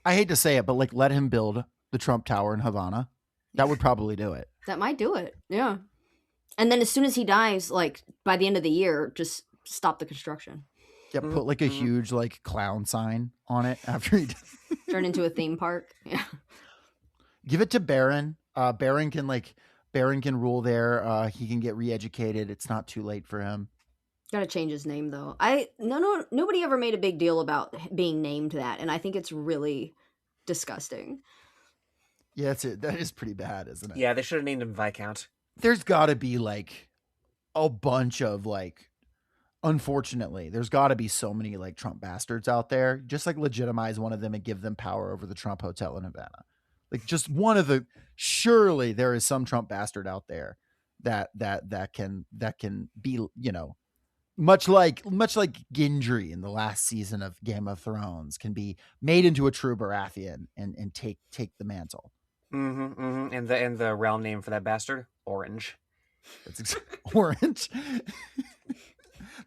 I hate to say it, but like let him build the Trump Tower in Havana. That would probably do it. That might do it. Yeah. And then as soon as he dies, like by the end of the year, just stop the construction. Yeah, put like a huge like clown sign on it after he turn into a theme park. Yeah. Give it to Barron. Barron can rule there. He can get re-educated. It's not too late for him. Gotta change his name though. Nobody ever made a big deal about being named that, and I think it's really disgusting. Yeah, that is pretty bad, isn't it? Yeah, they should have named him Viscount. There's got to be like a bunch of like unfortunately, there's got to be so many like Trump bastards out there. Just like legitimize one of them and give them power over the Trump Hotel in Havana. Like just one of the. Surely there is some Trump bastard out there that can be, much like Gendry in the last season of Game of Thrones, can be made into a true Baratheon and take the mantle. Mm-hmm, mm-hmm. And the realm name for that bastard, Orange. That's Orange.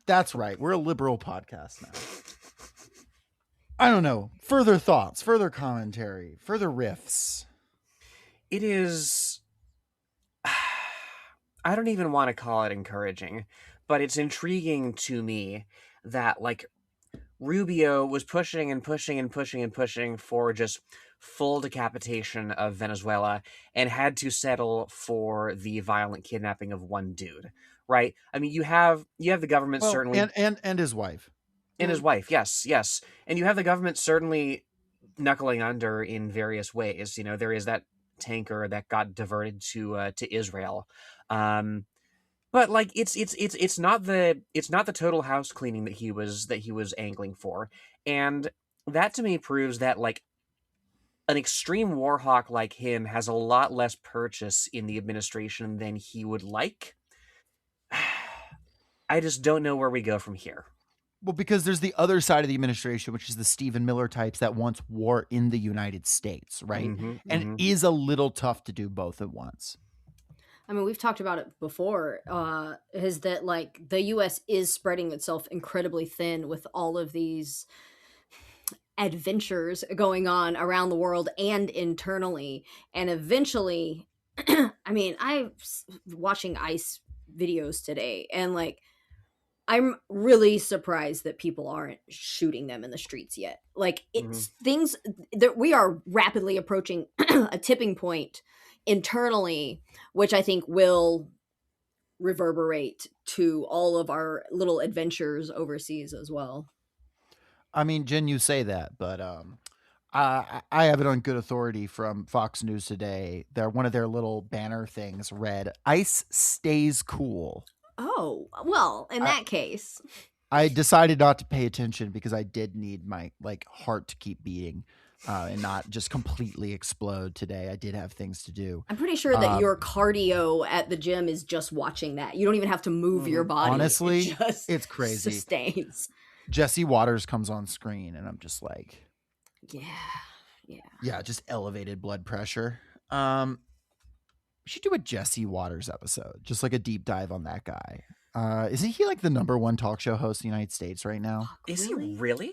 That's right. We're a liberal podcast now. I don't know. Further thoughts, further commentary, further riffs. It is. I don't even want to call it encouraging, but it's intriguing to me that like Rubio was pushing and pushing and pushing and pushing for just full decapitation of Venezuela and had to settle for the violent kidnapping of one dude, right? I mean, you have the government certainly and his wife. and his wife, yes, and you have the government certainly knuckling under in various ways. There is that tanker that got diverted to Israel. But like it's not the total house cleaning that he was angling for, and that to me proves that like an extreme war hawk like him has a lot less purchase in the administration than he would like. I just don't know where we go from here. Well, because there's the other side of the administration, which is the Stephen Miller types that wants war in the United States, right? And it is a little tough to do both at once. I mean, we've talked about it before, is that like the US is spreading itself incredibly thin with all of these adventures going on around the world and internally. And eventually, I mean, I'm watching ICE videos today, and like, I'm really surprised that people aren't shooting them in the streets yet. Like, it's things that we are rapidly approaching a tipping point internally, which I think will reverberate to all of our little adventures overseas as well. I mean, Jen, you say that, but I have it on good authority from Fox News today. One of their little banner things read, "ICE stays cool." Oh, well, in that case. I decided not to pay attention because I did need my heart to keep beating and not just completely explode today. I did have things to do. I'm pretty sure that your cardio at the gym is just watching that. You don't even have to move your body. Honestly, it's crazy. Sustains. Jesse Waters comes on screen and I'm just like, yeah, just elevated blood pressure. We should do a Jesse Waters episode, just like a deep dive on that guy. Isn't he like the #1 talk show host in the United States right now? Is he really?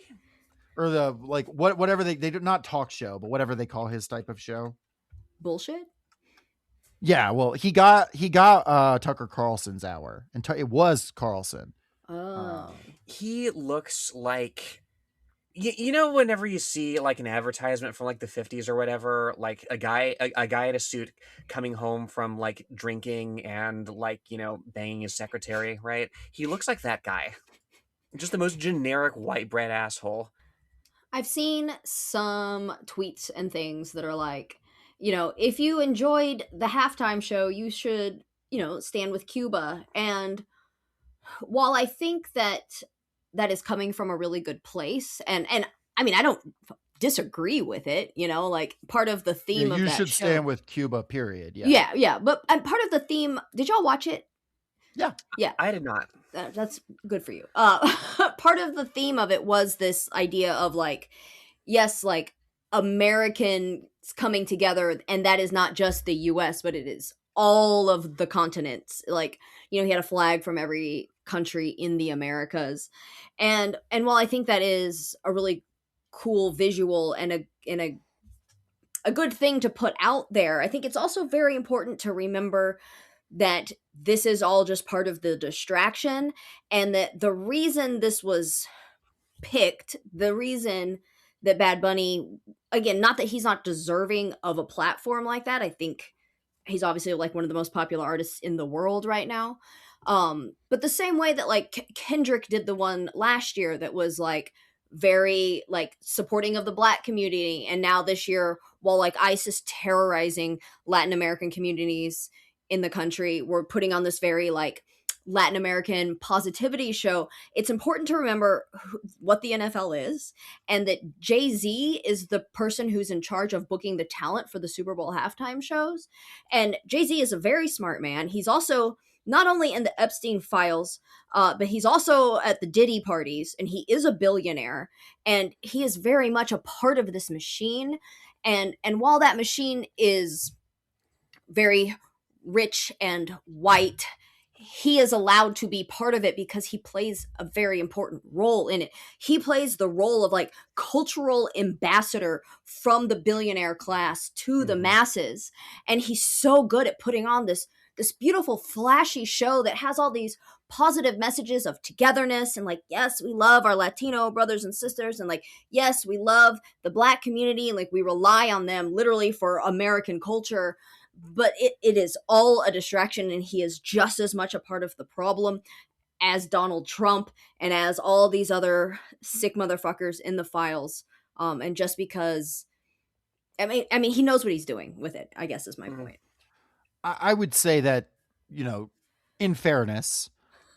Or the whatever they do, not talk show, but whatever they call his type of show. Bullshit. Yeah, well, he got Tucker Carlson's hour, and it was Carlson. Oh, he looks like. Whenever you see like an advertisement from like the 50s or whatever, like a guy in a suit coming home from like drinking and like, banging his secretary, right? He looks like that guy. Just the most generic white bread asshole. I've seen some tweets and things that are like, if you enjoyed the halftime show, you should, stand with Cuba. And while I think that is coming from a really good place, and I mean, I don't disagree with it, like part of the theme of that show. You should stand with Cuba, period. Yeah. But part of the theme, did y'all watch it? Yeah. I did not. That's good for you. Part of the theme of it was this idea of like, yes, like Americans coming together, and that is not just the US, but it is all of the continents. Like, he had a flag from every country in the Americas. And while I think that is a really cool visual and a good thing to put out there, I think it's also very important to remember that this is all just part of the distraction, and that the reason this was picked, the reason that Bad Bunny, again, not that he's not deserving of a platform like that. I think he's obviously like one of the most popular artists in the world right now. But the same way that like Kendrick did the one last year that was like very like supporting of the Black community, and now this year, while like ICE is terrorizing Latin American communities in the country, we're putting on this very like Latin American positivity show, it's important to remember what the NFL is, and that Jay-Z is the person who's in charge of booking the talent for the Super Bowl halftime shows. And Jay-Z is a very smart man. He's also not only in the Epstein files, but he's also at the Diddy parties, and he is a billionaire, and he is very much a part of this machine. And while that machine is very rich and white, he is allowed to be part of it because he plays a very important role in it. He plays the role of like cultural ambassador from the billionaire class to the masses, and he's so good at putting on this beautiful flashy show that has all these positive messages of togetherness and like, yes, we love our Latino brothers and sisters, and like, yes, we love the Black community, and like we rely on them literally for American culture. But it is all a distraction, and he is just as much a part of the problem as Donald Trump and as all these other sick motherfuckers in the files. And just because, I mean, he knows what he's doing with it, I guess is my point. I would say that, you know, in fairness,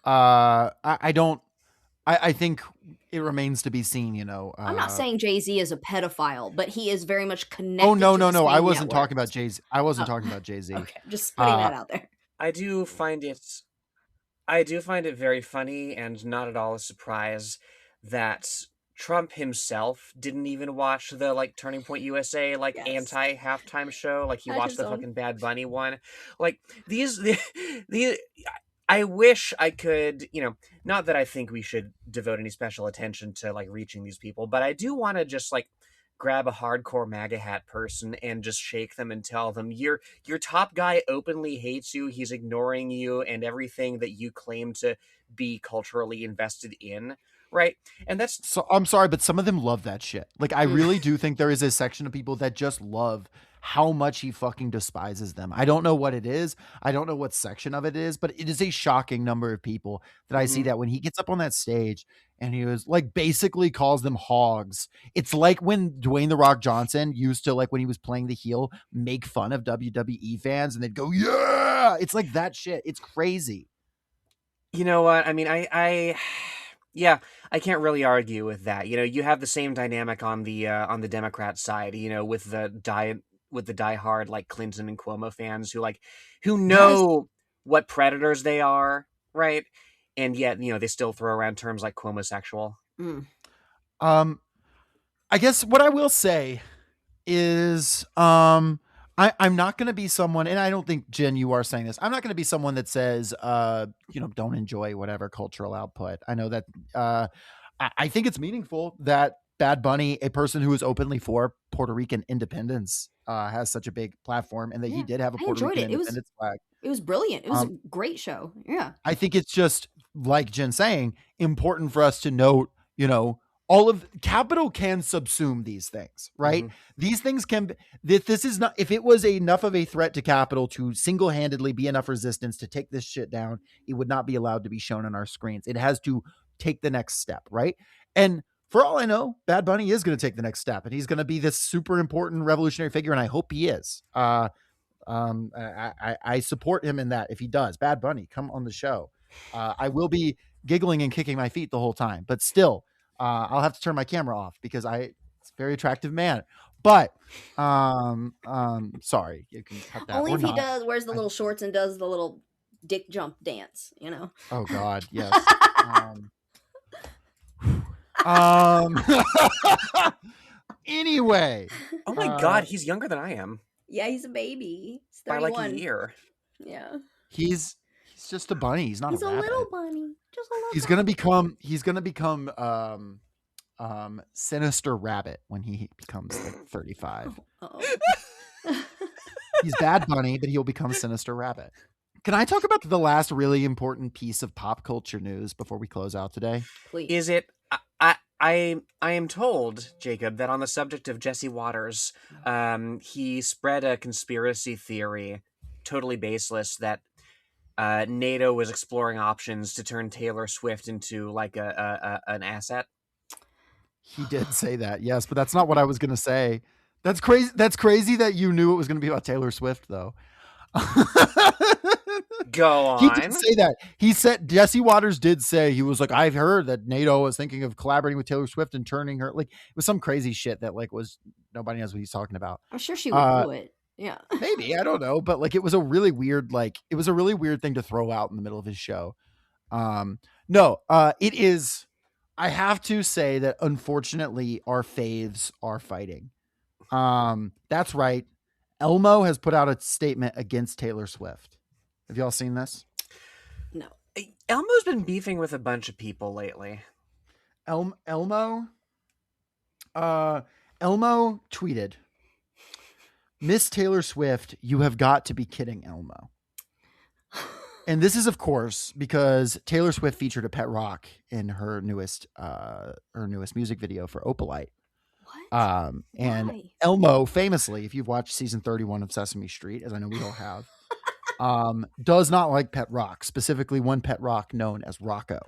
I don't. I think it remains to be seen. You know, I'm not saying Jay-Z is a pedophile, but he is very much connected. Oh no, to no, the no! I same wasn't talking about networks. Jay-Z. I wasn't Oh. talking about Jay-Z. Okay, just putting that out there. I do find it very funny and not at all a surprise that Trump himself didn't even watch the like Turning Point USA like Yes. anti halftime show. Like he Had watched his the own. fucking Bad Bunny one. Like these I wish I could, not that I think we should devote any special attention to like reaching these people, but I do want to just like grab a hardcore MAGA hat person and just shake them and tell them your top guy openly hates you, he's ignoring you and everything that you claim to be culturally invested in, right? And that's So I'm sorry, but some of them love that shit. Like I really do think there is a section of people that just love how much he fucking despises them. I don't know what it is. I don't know what section of it is, but it is a shocking number of people that I see that when he gets up on that stage and he was like basically calls them hogs. It's like when Dwayne the Rock Johnson used to, like when he was playing the heel, make fun of WWE fans and they'd go, yeah. It's like that shit. It's crazy. You know what? I mean, yeah, I can't really argue with that. You have the same dynamic on the Democrat side, with the diehard like Clinton and Cuomo fans who know what predators they are, right? And yet, they still throw around terms like Cuomo-sexual. I guess what I will say is I'm not going to be someone, and I don't think, Jen, you are saying this. I'm not going to be someone that says, don't enjoy whatever cultural output. I know that I think it's meaningful that Bad Bunny, a person who is openly for Puerto Rican independence, has such a big platform, and that he did have a Puerto Rican independence flag. It was brilliant. It was a great show. Yeah. I think it's just, like Jen saying, important for us to note, all of capital can subsume these things, right? These things can, this is not, if it was enough of a threat to capital to single-handedly be enough resistance to take this shit down, it would not be allowed to be shown on our screens. It has to take the next step, right? And for all I know, Bad Bunny is going to take the next step and he's going to be this super important revolutionary figure. And I hope he is. I support him in that. If he does, Bad Bunny, come on the show. I will be giggling and kicking my feet the whole time, but still, I'll have to turn my camera off because it's a very attractive man. But sorry, you can cut that. Only if he wears the little shorts and does the little dick jump dance, Oh God, yes. Anyway. Oh my God, he's younger than I am. Yeah, he's a baby. He's 31. By like a year. Yeah. He's just a bunny. He's not He's a a rabbit. little bunny. Just a little He's gonna become Sinister Rabbit when he becomes like 35. He's Bad Bunny, but he'll become Sinister Rabbit. Can I talk about the last really important piece of pop culture news before we close out today? Please. Is it? I am told, Jacob, that on the subject of Jesse Waters, he spread a conspiracy theory, totally baseless, that NATO was exploring options to turn Taylor Swift into like an asset. He did say that, yes, but that's not what I was going to say. That's crazy. That's crazy that you knew it was going to be about Taylor Swift, though. Go He did on. say that. He said Jesse Waters did say he was like, I've heard that NATO was thinking of collaborating with Taylor Swift and turning her like it was some crazy shit that like was nobody knows what he's talking about. I'm sure she would Uh do it. Yeah. maybe, I don't know, but like it was a really weird thing to throw out in the middle of his show. No, it is I have to say that unfortunately our faves are fighting. That's right. Elmo has put out a statement against Taylor Swift. Have y'all seen this? No. Elmo's been beefing with a bunch of people lately. Elmo Elmo tweeted, Miss Taylor Swift, you have got to be kidding, Elmo. And this is, of course, because Taylor Swift featured a pet rock in her newest music video for Opalite. What? And Why? Elmo, famously, if you've watched season 31 of Sesame Street, as I know we all have, does not like pet rock, specifically one pet rock known as Rocco.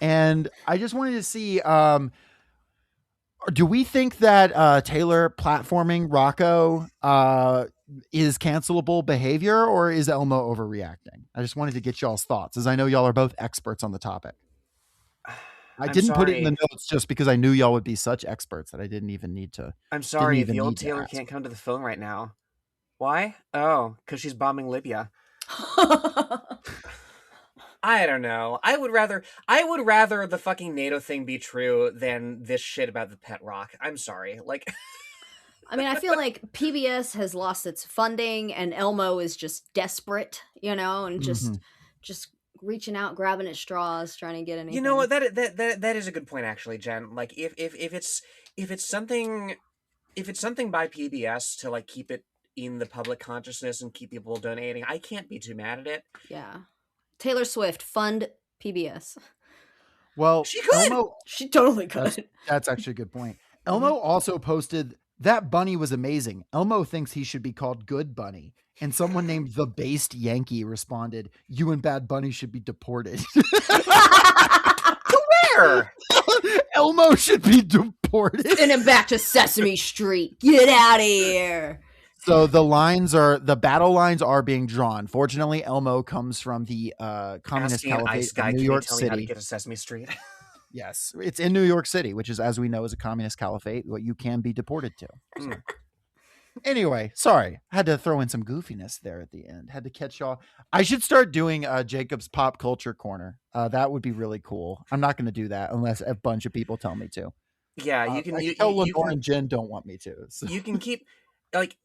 And I just wanted to see, do we think that Taylor platforming Rocco is cancelable behavior, or is Elmo overreacting? I just wanted to get y'all's thoughts, as I know y'all are both experts on the topic. I didn't put it in the notes just because I knew y'all would be such experts that I didn't even need to. I'm sorry, even the old need to Taylor ask. can't come to the phone right now. Why? Oh, because she's bombing Libya. I don't know. I would rather the fucking NATO thing be true than this shit about the pet rock. I'm sorry. Like I mean, I feel like PBS has lost its funding and Elmo is just desperate, and just reaching out, grabbing at straws, trying to get anything. You know what? That is a good point, actually, Jen. Like if it's something by PBS to like keep it in the public consciousness and keep people donating, I can't be too mad at it. Yeah. Taylor Swift, fund PBS. Well, She could. Elmo, She totally could. that's actually a good point. Elmo also posted that bunny was amazing. Elmo thinks he should be called Good Bunny. And someone named The Based Yankee responded, you and Bad Bunny should be deported. Where? Elmo should be deported. Send him back to Sesame Street. Get out of here. So the battle lines are being drawn. Fortunately, Elmo comes from the communist caliphate of New York Tell me how to City. get to Sesame Street. Yes, it's in New York City, which is, as we know, is a communist caliphate. What you can be deported to. So. Anyway, sorry, had to throw in some goofiness there at the end. Had to catch y'all. I should start doing Jacob's pop culture corner. That would be really cool. I'm not going to do that unless a bunch of people tell me to. Yeah, you can. Lenore and Jen don't want me to. So. You can keep like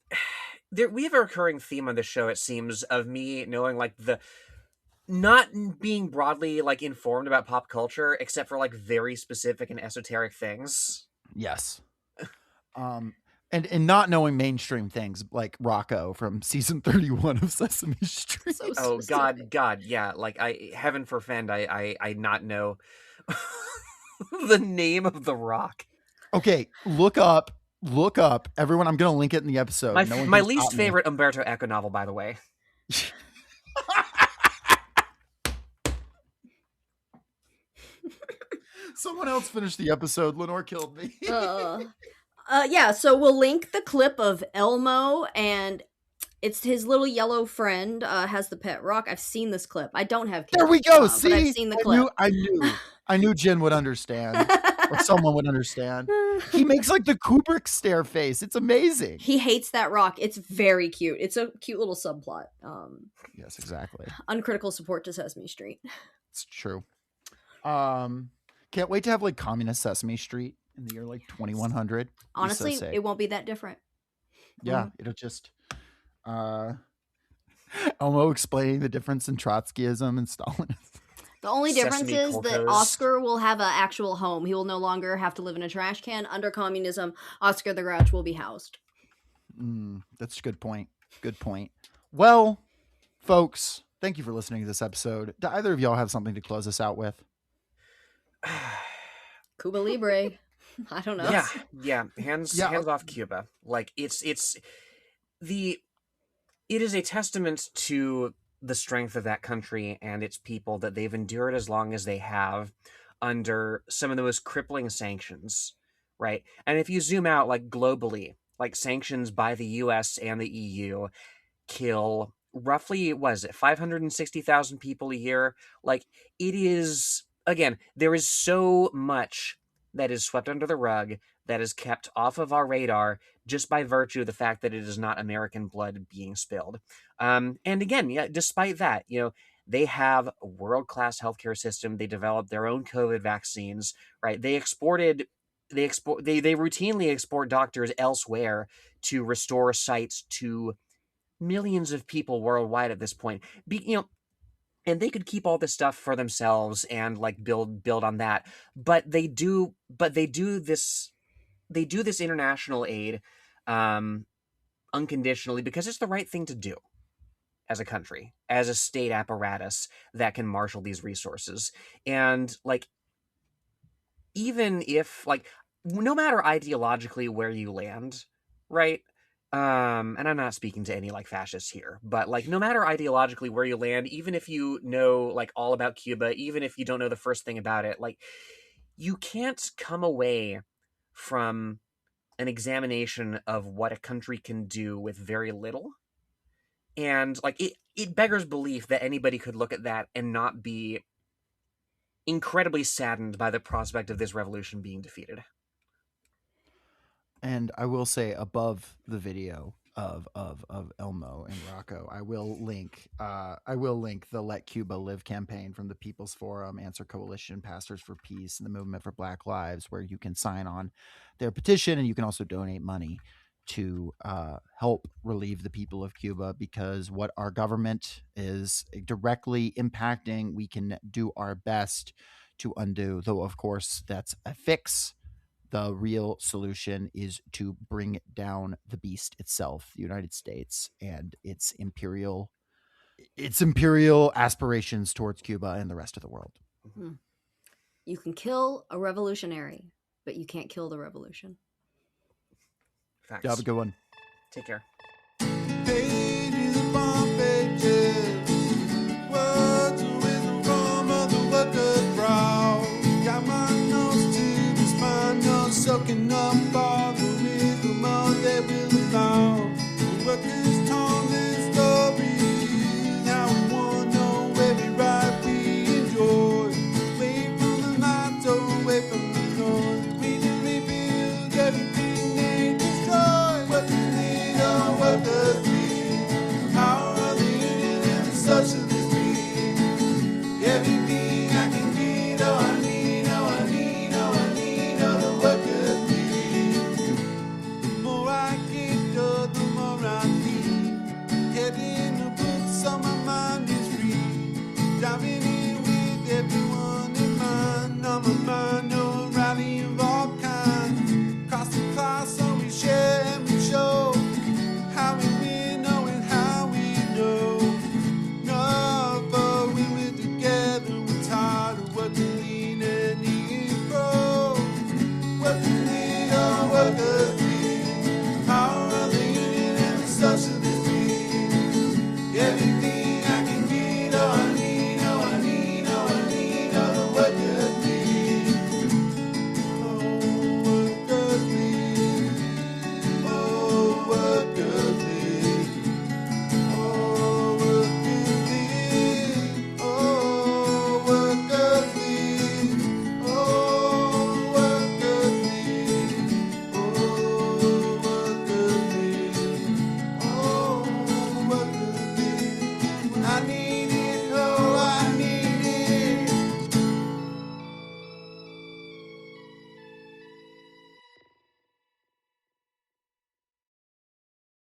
we have a recurring theme on the show. It seems of me knowing like the not being broadly like informed about pop culture, except for like very specific and esoteric things. Yes. And not knowing mainstream things like Rocco from season 31 of Sesame Street. So Oh specific. God, yeah. Like heaven forfend, I not know the name of the rock. Okay, look up, everyone. I'm gonna link it in the episode. My least favorite Umberto Eco novel, by the way. Someone else finished the episode. Lenore killed me. Yeah, so we'll link the clip of Elmo, and it's his little yellow friend has the pet rock. I've seen this clip. I don't have kids. There we go. See, but I've seen the clip. I knew Jen would understand, or someone would understand. He makes like the Kubrick stare face. It's amazing. He hates that rock. It's very cute. It's a cute little subplot. Yes, exactly. Uncritical support to Sesame Street. It's true. Can't wait to have like communist Sesame Street in the year like 2100. Honestly, so it won't be that different. Yeah, it'll just Elmo explaining the difference in Trotskyism and Stalinism. The only difference Sesame is that Colcos. Oscar will have an actual home. He will no longer have to live in a trash can. Under communism, Oscar the Grouch will be housed. That's a good point. Good point. Well, folks, thank you for listening to this episode. Do either of y'all have something to close us out with? Cuba Libre. I don't know. Yeah. Hands off Cuba. Like it is a testament to the strength of that country and its people that they've endured as long as they have under some of the most crippling sanctions, right? And if you zoom out, like globally, like sanctions by the US and the EU kill roughly, what is it, 560,000 people a year. Like, it is, again, there is so much that is swept under the rug, that is kept off of our radar just by virtue of the fact that it is not American blood being spilled. And again, yeah, despite that, they have a world-class healthcare system. They developed their own COVID vaccines, right? They routinely export doctors elsewhere to restore sites to millions of people worldwide at this point. And they could keep all this stuff for themselves and like build on that. But they do this international aid unconditionally because it's the right thing to do as a country, as a state apparatus that can marshal these resources. And like, even if like, no matter ideologically where you land, right? And I'm not speaking to any like fascists here, but like, no matter ideologically where you land, even if you know like all about Cuba, even if you don't know the first thing about it, like, you can't come away from an examination of what a country can do with very little. And like, it beggars belief that anybody could look at that and not be incredibly saddened by the prospect of this revolution being defeated. And I will say, above the video of Elmo and Rocco, I will link the Let Cuba Live campaign from the People's Forum, Answer Coalition, Pastors for Peace, and the Movement for Black Lives, where you can sign on their petition, and you can also donate money to help relieve the people of Cuba, because what our government is directly impacting, we can do our best to undo. Though, of course, that's a fix. The real solution is to bring down the beast itself, the United States, and its imperial aspirations towards Cuba and the rest of the world. Hmm. You can kill a revolutionary, but you can't kill the revolution. Facts. You have a good one. Take care. Hey.